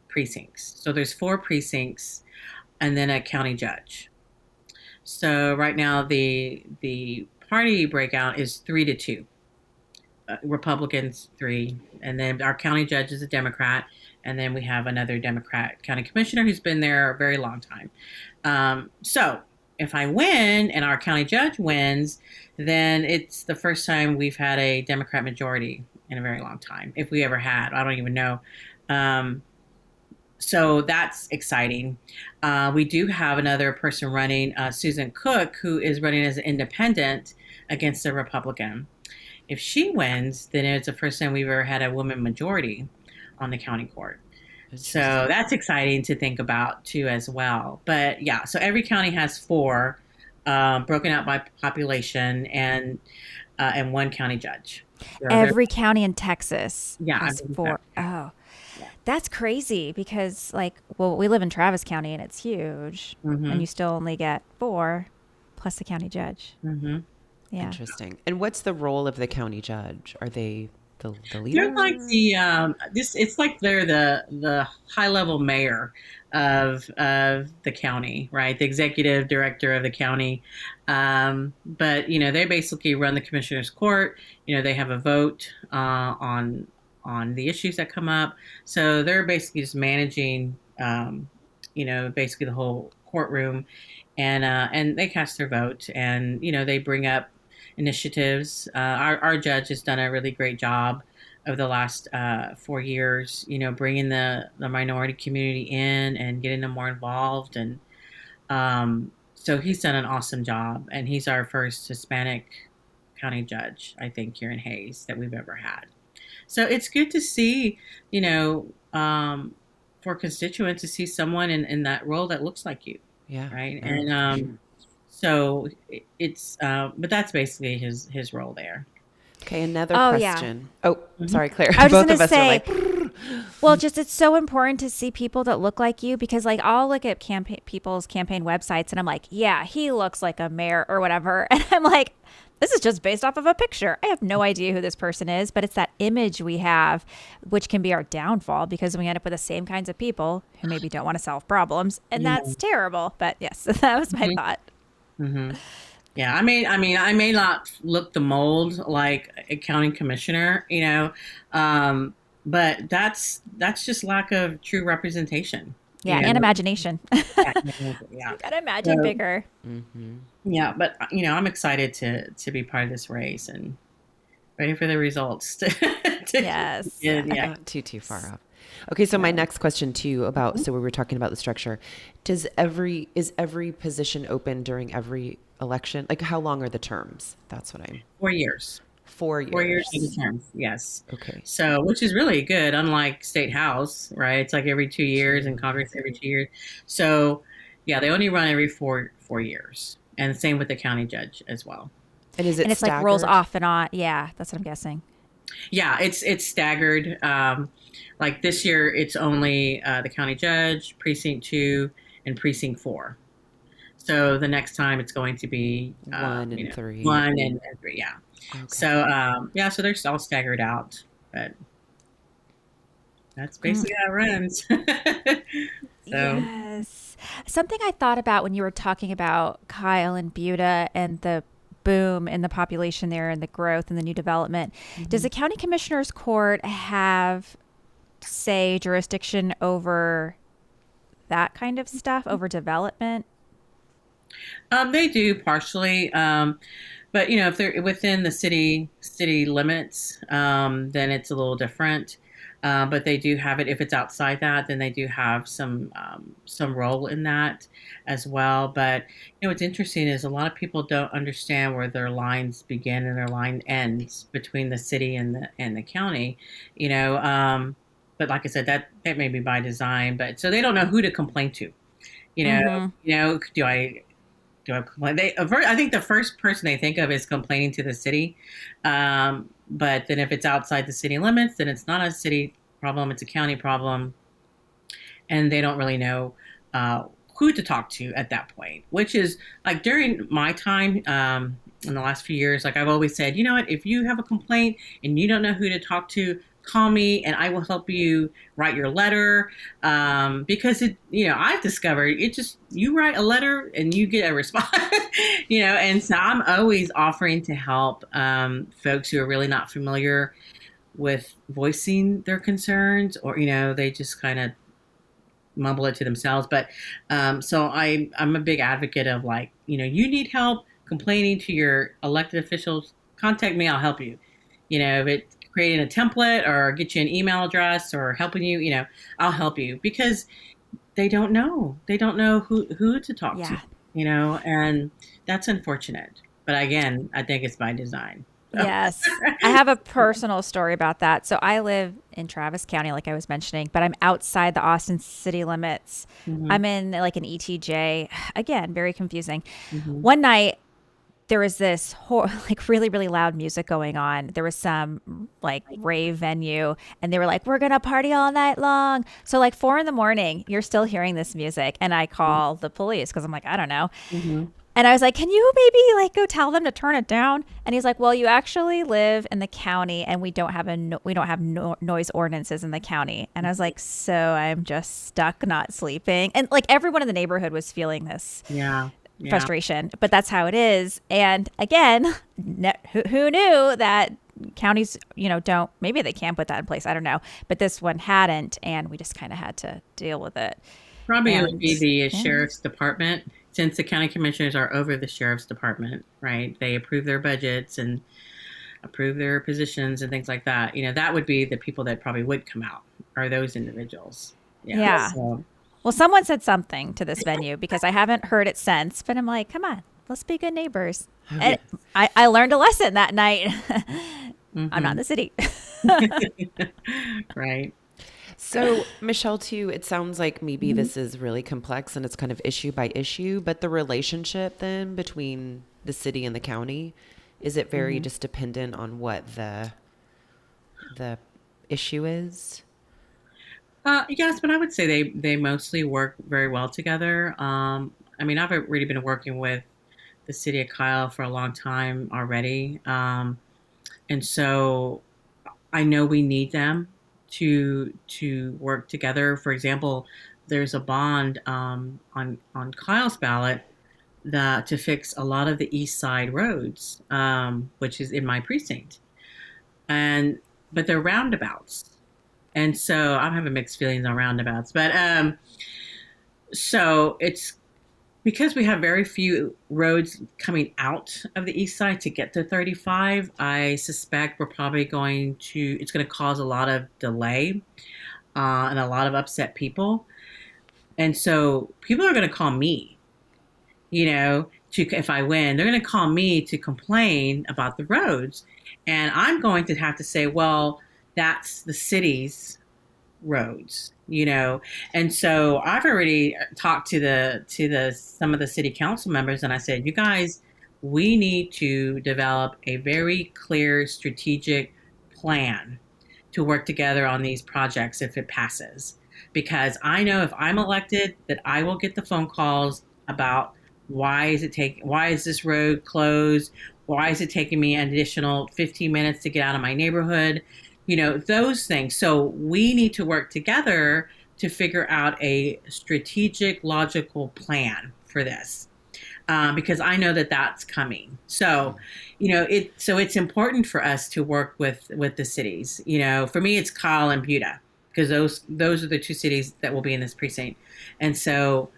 precincts. So there's 4 precincts and then a county judge. So right now the party breakout is 3-2. Republicans 3, and then our county judge is a Democrat, and then we have another Democrat county commissioner who's been there a very long time. So if I win and our county judge wins, then it's the first time we've had a Democrat majority in a very long time, if we ever had. I don't even know. So that's exciting. We do have another person running, Susan Cook, who is running as an independent against a Republican. If she wins, then it's the first time we've ever had a woman majority on the county court. So that's exciting to think about too, as well. But yeah, so every county has four, broken out by population, and one county judge. So Every county in Texas Yeah, I has believe four. that. Oh, Yeah. that's crazy because, like, well, we live in Travis County and it's huge, and you still only get four plus the county judge. Mm-hmm. Yeah. Interesting. And what's the role of the county judge? Are they the leader? They're like it's like they're the high level mayor of the county, right? The executive director of the county. But they basically run the commissioner's court. They have a vote on the issues that come up. So they're basically just managing basically the whole courtroom, and they cast their vote, and they bring up initiatives. Our judge has done a really great job over the last 4 years, bringing the minority community in and getting them more involved. And so he's done an awesome job. And he's our first Hispanic county judge, I think, here in Hays that we've ever had. So it's good to see, for constituents to see someone in that role that looks like you. Yeah. Right. Yeah, And for sure. so it's, but that's basically his role there. Okay, another Oh, yeah. question. Oh, sorry, Claire. I was Both just of us gonna are say, like, well, just it's so important to see people that look like you because, like, I'll look at people's campaign websites and I'm like, yeah, he looks like a mayor or whatever, and I'm like, this is just based off of a picture. I have no idea who this person is, but it's that image we have, which can be our downfall because we end up with the same kinds of people who maybe don't want to solve problems, and that's terrible. But yes, that was my thought. Mm-hmm. Yeah, I may not look the mold like a county commissioner, but that's just lack of true representation. Yeah, and imagination. Yeah. Gotta imagine So- bigger. Yeah, but I'm excited to be part of this race and ready for the results. Yes. Yeah. not too far off. Okay, so my next question too about so we were talking about the structure. Is every position open during every election? Like how long are the terms? That's what I'm 4 years. 4 years. 4 years of the term. Yes. Okay. So, which is really good, unlike state house, right? It's like every 2 years and Congress every 2 years. So, yeah, they only run every four years, and same with the county judge as well. And is it And it's staggered? like rolls off and on. Yeah, that's what I'm guessing. Yeah, it's staggered. Like this year, it's only the county judge, precinct 2, and precinct 4. So the next time it's going to be 1 and 3. 1 and 3. Yeah. Okay. So so they're all staggered out, but that's basically how it runs. So Yes. Something I thought about when you were talking about Kyle and Buda and the boom in the population there and the growth and the new development. Does the county commissioner's court have, say, jurisdiction over that kind of stuff, over development? They do partially, but if they're within the city limits, then it's a little different. But they do have it. If it's outside that, then they do have some role in that as well. But what's interesting is a lot of people don't understand where their lines begin and their line ends between the city and the county. But like I said, that may be by design. But so they don't know who to complain to. Do I complain? I think the first person they think of is complaining to the city. But then if it's outside the city limits, then it's not a city problem, it's a county problem. And they don't really know who to talk to at that point, which is like during my time in the last few years, like I've always said, you know what, if you have a complaint and you don't know who to talk to, call me and I will help you write your letter. Because I've discovered you write a letter and you get a response, and so I'm always offering to help folks who are really not familiar with voicing their concerns, or, they just kind of mumble it to themselves. But so I'm a big advocate of you need help complaining to your elected officials, contact me, I'll help you. If it creating a template or get you an email address or helping you, I'll help you, because they don't know. They don't know who to talk to, Yeah. and that's unfortunate. But again, I think it's by design. So. Yes. I have a personal story about that. So I live in Travis County, like I was mentioning, but I'm outside the Austin city limits. Hmm. I'm in like an ETJ. Again, very confusing. Hmm. One night, there was this like really, really loud music going on. There was some like rave venue, and they were like, "We're gonna party all night long." So like 4 a.m, you're still hearing this music, and I call the police because I'm like, I don't know. Hmm. And I was like, "Can you maybe like go tell them to turn it down?" And he's like, "Well, you actually live in the county, and we don't have noise ordinances in the county." And I was like, "So I'm just stuck not sleeping." And like everyone in the neighborhood was feeling this Yeah. Yeah. frustration, but that's how it is. And again, who knew that counties, don't, maybe they can put that in place. I don't know, but this one hadn't, and we just kind of had to deal with it. Probably it would And be the yeah. sheriff's department, since the county commissioners are over the sheriff's department, right? They approve their budgets and approve their positions and things like that. That would be the people that probably would come out, are those individuals. Yeah. So, Well, someone said something to this venue because I haven't heard it since, but I'm like, come on, let's be good neighbors. And I learned a lesson that night. I'm not in the city. right. So, Michelle, too, it sounds like maybe this is really complex and it's kind of issue by issue, but the relationship then between the city and the county, is it very just dependent on what the issue is? Yes, but I would say they mostly work very well together. I've already been working with the city of Kyle for a long time already, and so I know we need them to work together. For example, there's a bond on Kyle's ballot that to fix a lot of the east side roads, which is in my precinct, but they're roundabouts. And so I'm having mixed feelings on roundabouts, but so it's because we have very few roads coming out of the east side to get to 35. I suspect it's going to cause a lot of delay and a lot of upset people. And so people are going to call me, if I win, they're going to call me to complain about the roads. And I'm going to have to say, well, that's the city's roads, and so I've already talked to some of the city council members, and I said, you guys, we need to develop a very clear strategic plan to work together on these projects if it passes, because I know if I'm elected that I will get the phone calls about why is this road closed, why is it taking me an additional 15 minutes to get out of my neighborhood, those things. So we need to work together to figure out a strategic, logical plan for this, because I know that that's coming. So, it's important for us to work with the cities. For me, it's Kyle and Buda, because those are the two cities that will be in this precinct. And so,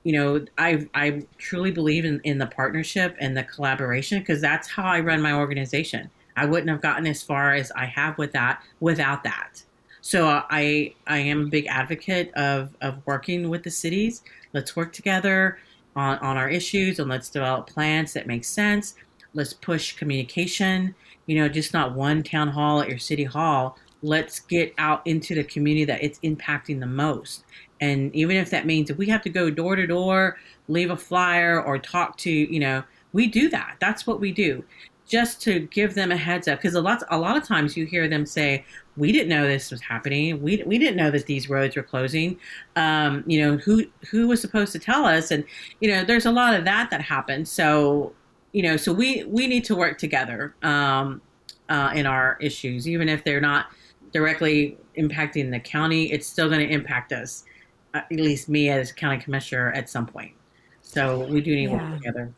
I truly believe in the partnership and the collaboration, because that's how I run my organization. I wouldn't have gotten as far as I have without that. So I am a big advocate of working with the cities. Let's work together on our issues, and let's develop plans that make sense. Let's push communication, just not one town hall at your city hall. Let's get out into the community that it's impacting the most. And even if that means if we have to go door to door, leave a flyer or talk to, we do that. That's what we do, just to give them a heads up. Because a lot of times you hear them say, we didn't know this was happening. We didn't know that these roads were closing. Who was supposed to tell us? And, there's a lot of that happens. So, so we need to work together in our issues, even if they're not directly impacting the county, it's still going to impact us, at least me as county commissioner at some point. So we do need to work together.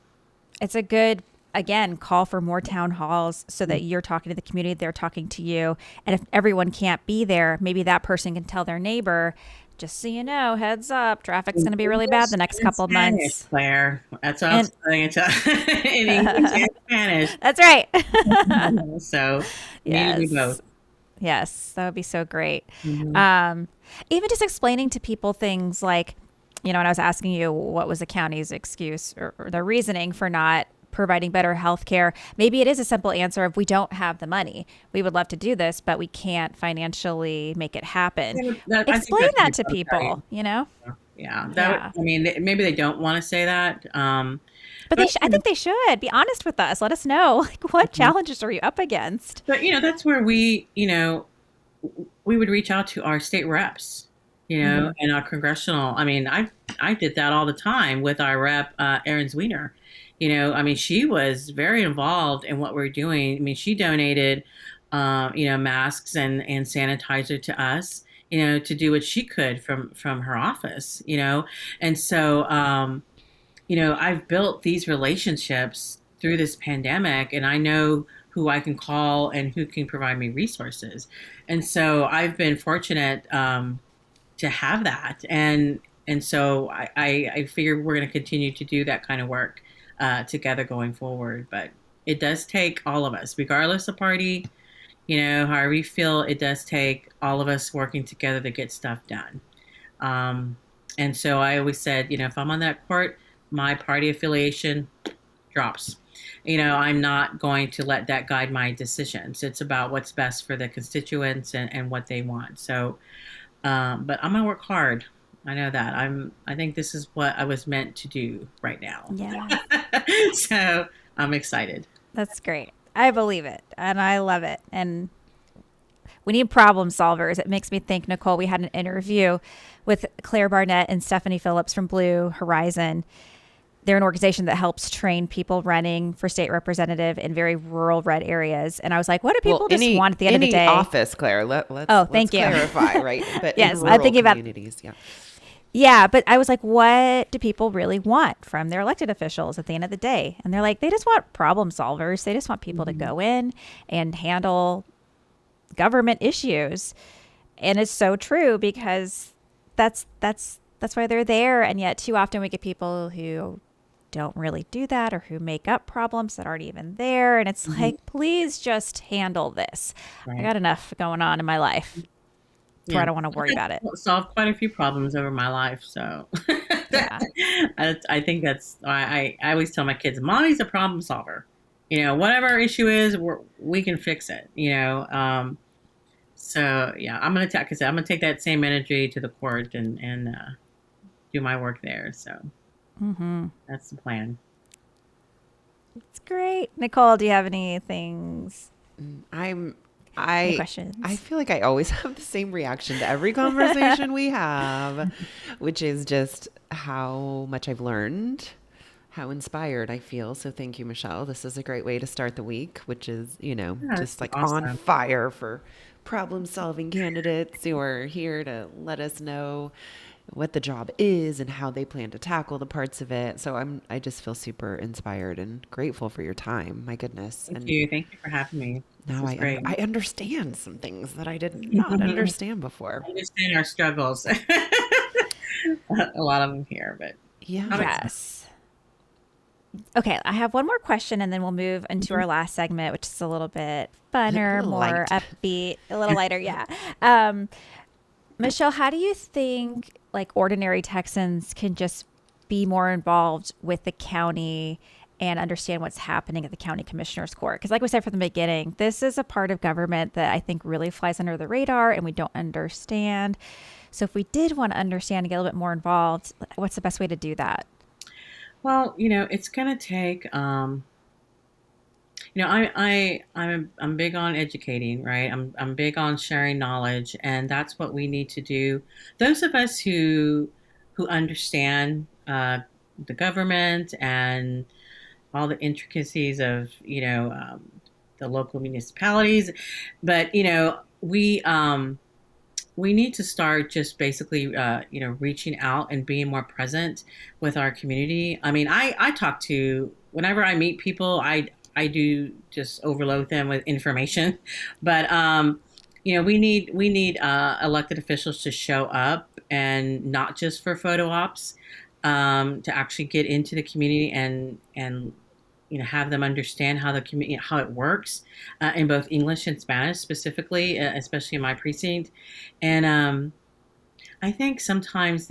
It's a good, again, call for more town halls so that you're talking to the community, they're talking to you. And if everyone can't be there, maybe that person can tell their neighbor, just so you know, heads up, traffic's going to be really bad the next couple of Spanish, months. Claire. That's what I'm And saying it to in English and Spanish. that's right. So need to do both. Yes. Yes, that would be so great. Mhm. Even just explaining to people things like, when I was asking you what was the county's excuse or the reasoning for not providing better health care, maybe it is a simple answer of we don't have the money. We would love to do this, but we can't financially make it happen. I think Explain that that should to be people, Yeah, Yeah. I mean, maybe they don't want to say that. But But I think they should be honest with us. Let us know, like, what challenges are you up against? but that's where we would reach out to our state reps, Mhm. and our congressional. I mean, I did that all the time with our rep, Erin Zwiener. I mean, she was very involved in what we're doing. I mean, she donated, masks and sanitizer to us, to do what she could from her office, and so, I've built these relationships through this pandemic, and I know who I can call and who can provide me resources. And so I've been fortunate to have that, and so I figure we're going to continue to do that kind of work together going forward. But it does take all of us, regardless of party, however you feel. It does take all of us working together to get stuff done. Um, and so I always said, if I'm on that court, my party affiliation drops. I'm not going to let that guide my decisions. It's about what's best for the constituents and what they want. So, but I'm going to work hard. I know that. I think this is what I was meant to do right now. Yeah, So I'm excited. that's great. I believe it and I love it. And we need problem solvers. It makes me think, Nichole, we had an interview with Claire Barnett and Stephanie Phillips from Blue Horizon. They're an organization that helps train people running for state representative in very rural red areas. And I was like, what do people just want at the end of the day? Office, Claire. Thank you. Clarify, right? But Yes, in rural I'm thinking about communities, yeah. Yeah, but I was like, what do people really want from their elected officials at the end of the day? And they're like, they just want problem solvers. They just want people to go in and handle government issues. And it's so true because that's why they're there. And yet too often we get people who don't really do that or who make up problems that aren't even there. And it's like, please just handle this. Right. I got enough going on in my life. So I don't want to worry about it. Solved quite a few problems over my life, so Yeah. I think that's I always tell my kids, "Mommy's a problem solver. Whatever issue is, we can fix it." So yeah, I'm gonna take that same energy to the court and do my work there. So that's the plan. It's great. Nichole, do you have any things? Any questions? I feel like I always have the same reaction to every conversation we have, which is just how much I've learned, how inspired I feel. So thank you, Michelle. This is a great way to start the week, which is, just like awesome. on fire for problem solving candidates who are here to let us know what the job is and how they plan to tackle the parts of it. So I just feel super inspired and grateful for your time. My goodness. Thank you for having me. Now I understand some things that I did not understand before. I understand our struggles. A lot of them here, but yeah. Yes. Okay, I have one more question and then we'll move into our last segment, which is a little bit funner, more upbeat, a little lighter. Yeah. Michelle, how do you think like ordinary Texans can just be more involved with the county and understand what's happening at the county commissioner's court? Because like we said from the beginning, this is a part of government that I think really flies under the radar and we don't understand. So if we did want to understand and get a little bit more involved, what's the best way to do that? Well, it's going to take, I'm big on educating, right? I'm big on sharing knowledge, and that's what we need to do. Those of us who understand the government and all the intricacies of the local municipalities, but we need to start just basically reaching out and being more present with our community. I mean, I talk to, whenever I meet people, I do just overload them with information, but we need elected officials to show up, and not just for photo ops, to actually get into the community and have them understand how the community, how it works, in both English and Spanish specifically, especially in my precinct. And I think sometimes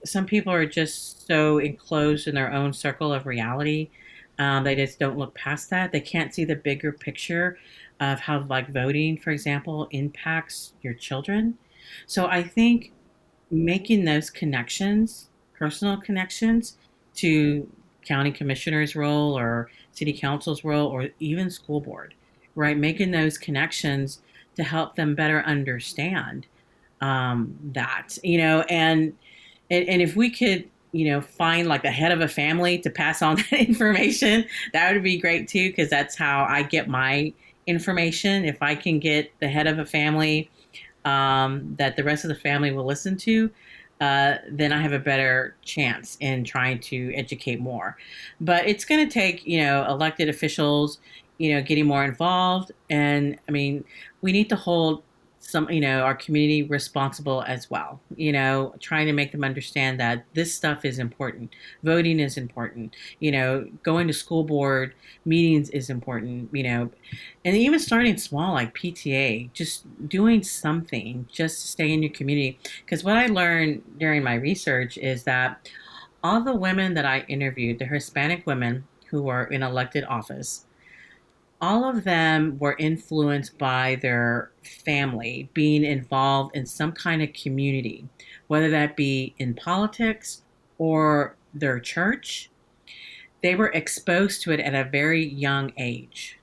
some people are just so enclosed in their own circle of reality. They just don't look past that. They can't see the bigger picture of how, like, voting, for example, impacts your children. So I think making those connections, personal connections, to county commissioner's role or city council's role or even school board, right? Making those connections to help them better understand, that, and if we could, find like the head of a family to pass on that information, that would be great too, because that's how I get my information. If I can get the head of a family, that the rest of the family will listen to, then I have a better chance in trying to educate more. But it's going to take, elected officials, getting more involved. And I mean, we need to hold our community responsible as well, trying to make them understand that this stuff is important. Voting is important, going to school board meetings is important, and even starting small, like PTA, just doing something just to stay in your community. Because what I learned during my research is that all the women that I interviewed, the Hispanic women who are in elected office, all of them were influenced by their family being involved in some kind of community, whether that be in politics or their church. They were exposed to it at a very young age.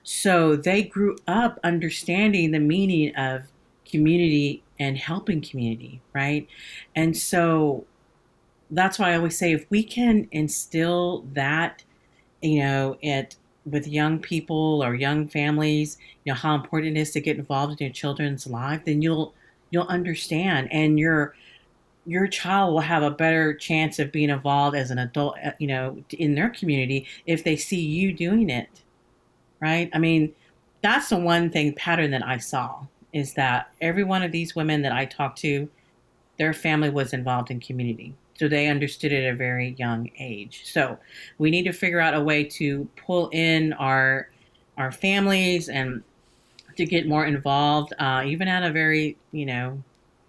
So they grew up understanding the meaning of community and helping community, right? And so that's why I always say, if we can instill that, it with young people or young families, how important it is to get involved in your children's life, then you'll understand, and your child will have a better chance of being involved as an adult, in their community, if they see you doing it, right? I mean, that's the one thing pattern that I saw, is that every one of these women that I talked to, their family was involved in community. So they understood it at a very young age. So we need to figure out a way to pull in our families and to get more involved, even at a very,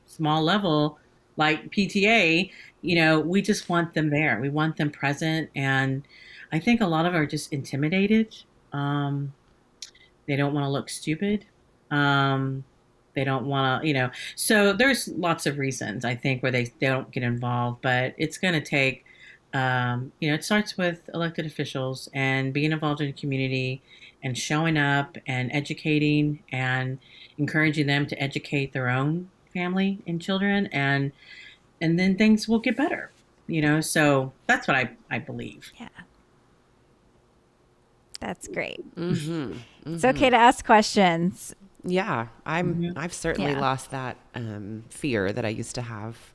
small level, like PTA. We just want them there. We want them present. And I think a lot of them are just intimidated. They don't want to look stupid. They don't want to, so there's lots of reasons, I think, where they don't get involved, but it's going to take, it starts with elected officials and being involved in the community and showing up and educating and encouraging them to educate their own family and children. And then things will get better, so that's what I believe. Yeah. That's great. Mm-hmm. It's okay to ask questions. Yeah, I've certainly Yeah. lost that fear that I used to have.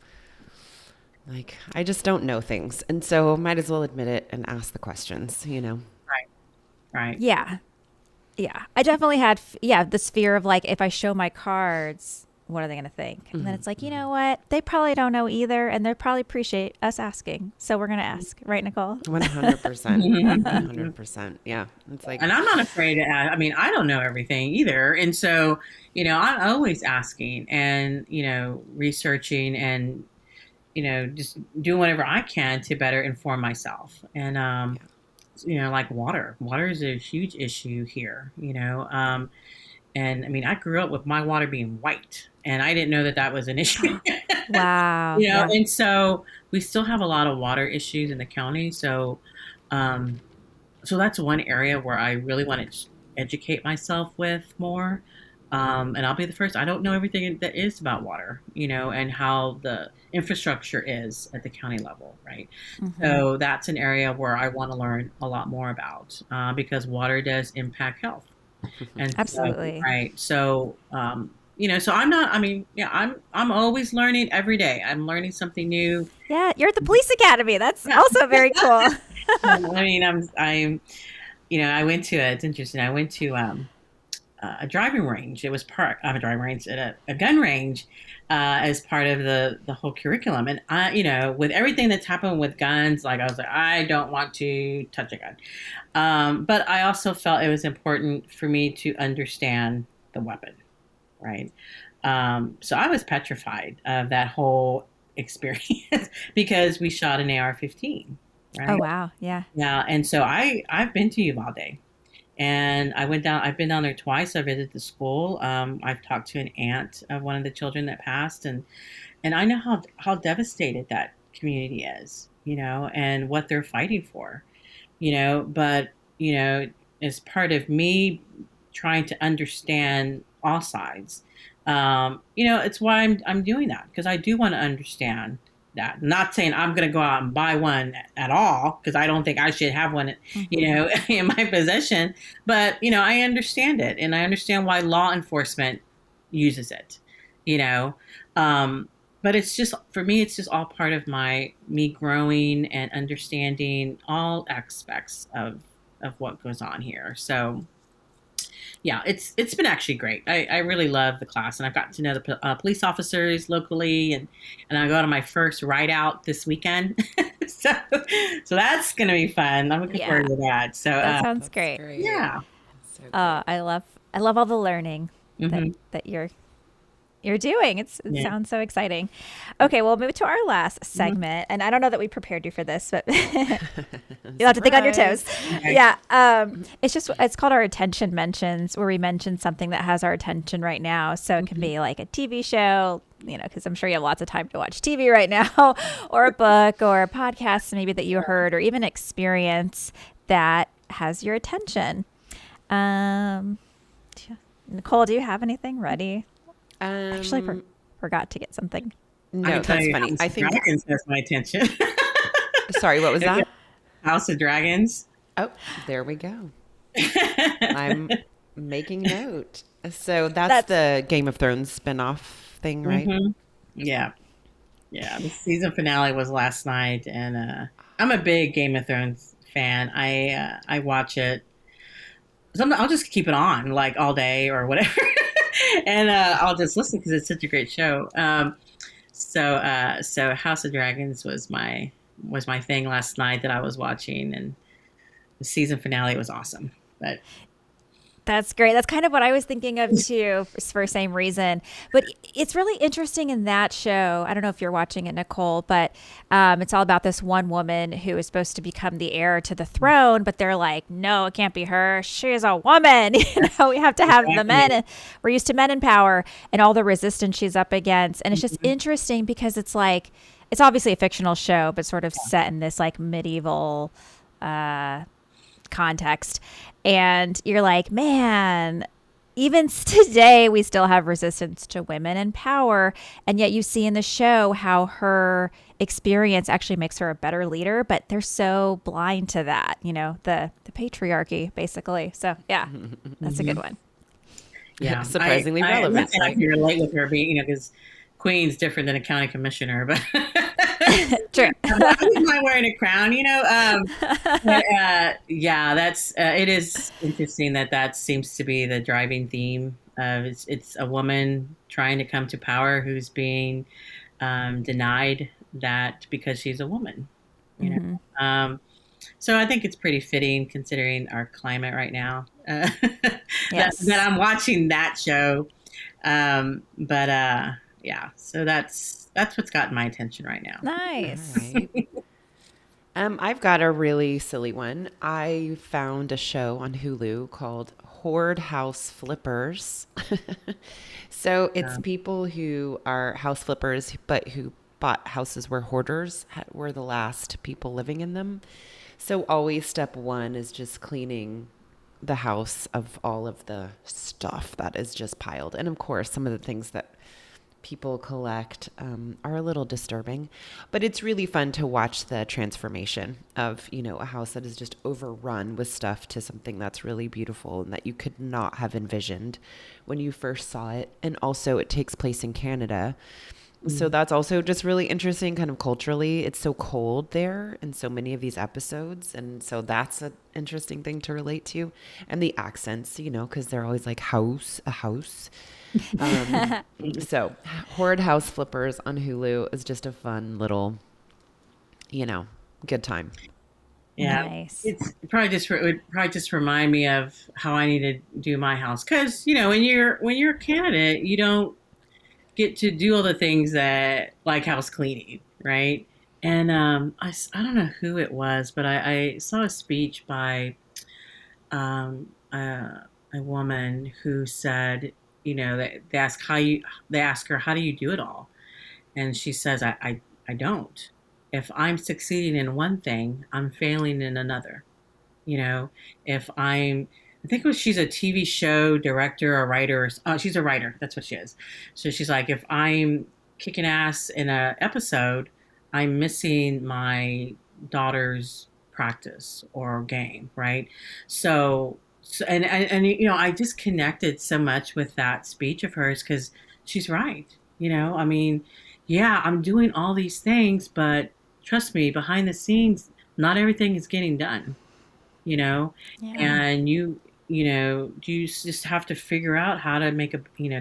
Like, I just don't know things. And so might as well admit it and ask the questions, Right. Yeah. Yeah. I definitely had, this fear of like, if I show my cards, what are they going to think? And then it's like, you know what? They probably don't know either. And they probably appreciate us asking. So we're going to ask. Right, Nichole? 100%. 100%. Yeah. It's like, And I'm not afraid to ask. I mean, I don't know everything either. And so, I'm always asking and, researching and, just doing whatever I can to better inform myself. And, like water. Water is a huge issue here, and I mean, I grew up with my water being white, and I didn't know that was an issue. Wow. Yeah. And so we still have a lot of water issues in the county. So, so that's one area where I really want to educate myself with more. And I'll be the first. I don't know everything that is about water, and how the infrastructure is at the county level, right? Mm-hmm. So that's an area where I want to learn a lot more about, because water does impact health. And Absolutely. so, right. So, so I'm not, I mean, I'm always learning every day. I'm learning something new. Yeah. You're at the police academy. That's also very cool. I mean, I went to, it's interesting. I went to, a driving range. It was part of a driving range, at a gun range, as part of the whole curriculum. And I, with everything that's happened with guns, like I was like, I don't want to touch a gun. But I also felt it was important for me to understand the weapon, right? So I was petrified of that whole experience because we shot an AR-15, Oh, right? wow. Yeah. Yeah, and so I've been to Uvalde, and I went down. I've been down there twice. I visited the school. I've talked to an aunt of one of the children that passed, and I know how devastated that community is, and what they're fighting for, But as part of me trying to understand all sides, it's why I'm doing that, because I do want to understand that. Not saying I'm going to go out and buy one at all, because I don't think I should have one, in my possession. But I understand it, and I understand why law enforcement uses it. You know, but it's just, for me, it's just all part of me growing and understanding all aspects of what goes on here. So yeah, it's been actually great. I really love the class, and I've gotten to know the police officers locally, and I go to my first ride out this weekend. so so that's gonna be fun. I'm looking forward to that. So That sounds That's great. great. yeah. So great. I love all the learning Mhm. that you're doing. It Yeah. sounds so exciting. Okay, we'll move to our last segment. And I don't know that we prepared you for this, but you'll have to think on your toes. Surprise. Okay. Yeah. It's called our attention mentions, where we mention something that has our attention right now. So it can be like a TV show, because I'm sure you have lots of time to watch TV right now, or a book or a podcast maybe that you heard, or even experience that has your attention. Nichole, do you have anything ready? Actually, forgot to get something. I No, can tell that's you funny. House I of think. Dragons has my attention. Sorry, what was that? House of Dragons. Oh, there we go. I'm making note. So that's the Game of Thrones spinoff thing, right? Mhm. Yeah. Yeah, the season finale was last night, and I'm a big Game of Thrones fan. I watch it. Sometimes I'll just keep it on like all day or whatever, and I'll just listen because it's such a great show. So House of Dragons was my thing last night that I was watching, and the season finale was awesome. But That's great. That's kind of what I was thinking of too, for the same reason. But it's really interesting in that show. I don't know if you're watching it, Nichole, but it's all about this one woman who is supposed to become the heir to the throne, but they're like, no, it can't be her. She's a woman. We have to have the men. We're used to men in power, and all the resistance she's up against. And it's just interesting because it's like, it's obviously a fictional show, but sort of set in this like medieval context. And you're like, man, even today we still have resistance to women in power. And yet you see in the show how her experience actually makes her a better leader, but they're so blind to that, the patriarchy basically. So yeah, that's a good one. yeah, Surprisingly I relevant, I right? can relate with her being, because Queen's different than a county commissioner, but True. I wouldn't mind wearing a crown, but, yeah, that's it is interesting that seems to be the driving theme. It's a woman trying to come to power who's being denied that because she's a woman. You know, so I think it's pretty fitting considering our climate right now. Yes. that I'm watching that show, but yeah, so that's what's gotten my attention right now. Nice. All right. I've got a really silly one. I found a show on Hulu called Hoard House Flippers. So it's people who are house flippers, but who bought houses where hoarders were the last people living in them. So always step one is just cleaning the house of all of the stuff that is just piled. And of course, some of the things that people collect are a little disturbing, but it's really fun to watch the transformation of, a house that is just overrun with stuff to something that's really beautiful and that you could not have envisioned when you first saw it. And also it takes place in Canada. So that's also just really interesting kind of culturally. It's so cold there in so many of these episodes. And so that's an interesting thing to relate to. And the accents, because they're always like a house. So Hoard House Flippers on Hulu is just a fun little, good time. Yeah, Nice. it would probably just remind me of how I need to do my house, because when you're a candidate, you don't get to do all the things that like house cleaning, right? And I don't know who it was, but I saw a speech by a woman who said, that they ask her, how do you do it all? And she says, I don't. If I'm succeeding in one thing, I'm failing in another. If I think she's a TV show director or writer. Oh, she's a writer. That's what she is. So she's like, if I'm kicking ass in an episode, I'm missing my daughter's practice or game, right? So and I just connected so much with that speech of hers, because she's right. I mean, yeah, I'm doing all these things, but trust me, behind the scenes, not everything is getting done, and you just have to figure out how to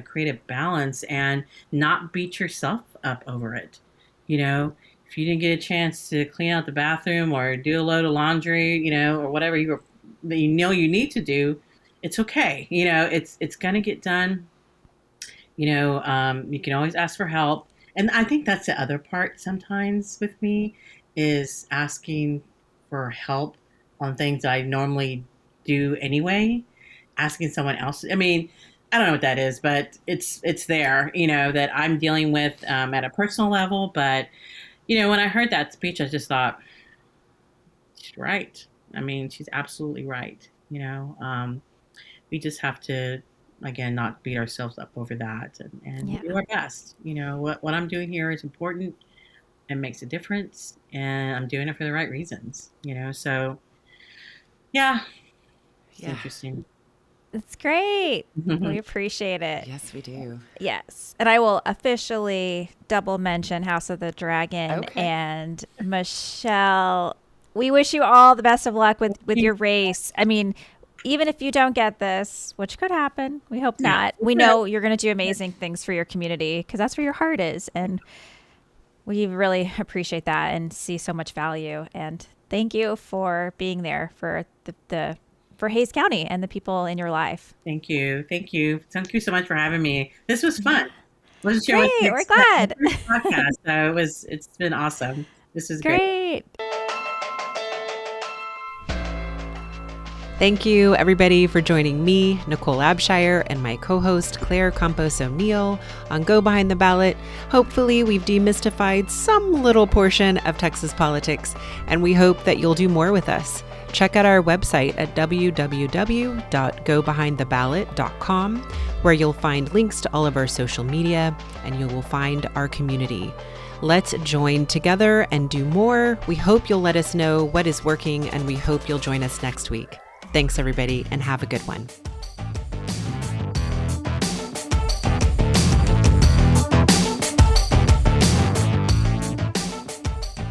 create a balance and not beat yourself up over it. If you didn't get a chance to clean out the bathroom or do a load of laundry, or whatever you need to do, it's okay. It's going to get done. You can always ask for help. And I think that's the other part sometimes with me, is asking for help on things I normally do anyway, asking someone else. I mean, I don't know what that is, but it's there, that I'm dealing with at a personal level. But, when I heard that speech, I just thought, she's right. I mean, she's absolutely right. We just have to, again, not beat ourselves up over that, and do our best. What I'm doing here is important and makes a difference, and I'm doing it for the right reasons. So yeah, it's interesting. It's great. We appreciate it. Yes, we do. Yes. And I will officially double mention House of the Dragon. Okay. And Michelle, we wish you all the best of luck with your race. I mean, even if you don't get this, which could happen, we hope not. We know you're going to do amazing things for your community, because that's where your heart is. And we really appreciate that and see so much value. And thank you for being there for for Hays County and the people in your life. Thank you. Thank you so much for having me. This was fun. Great, we're glad. Podcast. So it's been awesome. This is great. Thank you, everybody, for joining me, Nichole Abshire, and my co-host, Claire Campos O'Neill, on Go Behind the Ballot. Hopefully, we've demystified some little portion of Texas politics, and we hope that you'll do more with us. Check out our website at www.gobehindtheballot.com, where you'll find links to all of our social media, and you will find our community. Let's join together and do more. We hope you'll let us know what is working, and we hope you'll join us next week. Thanks, everybody, and have a good one.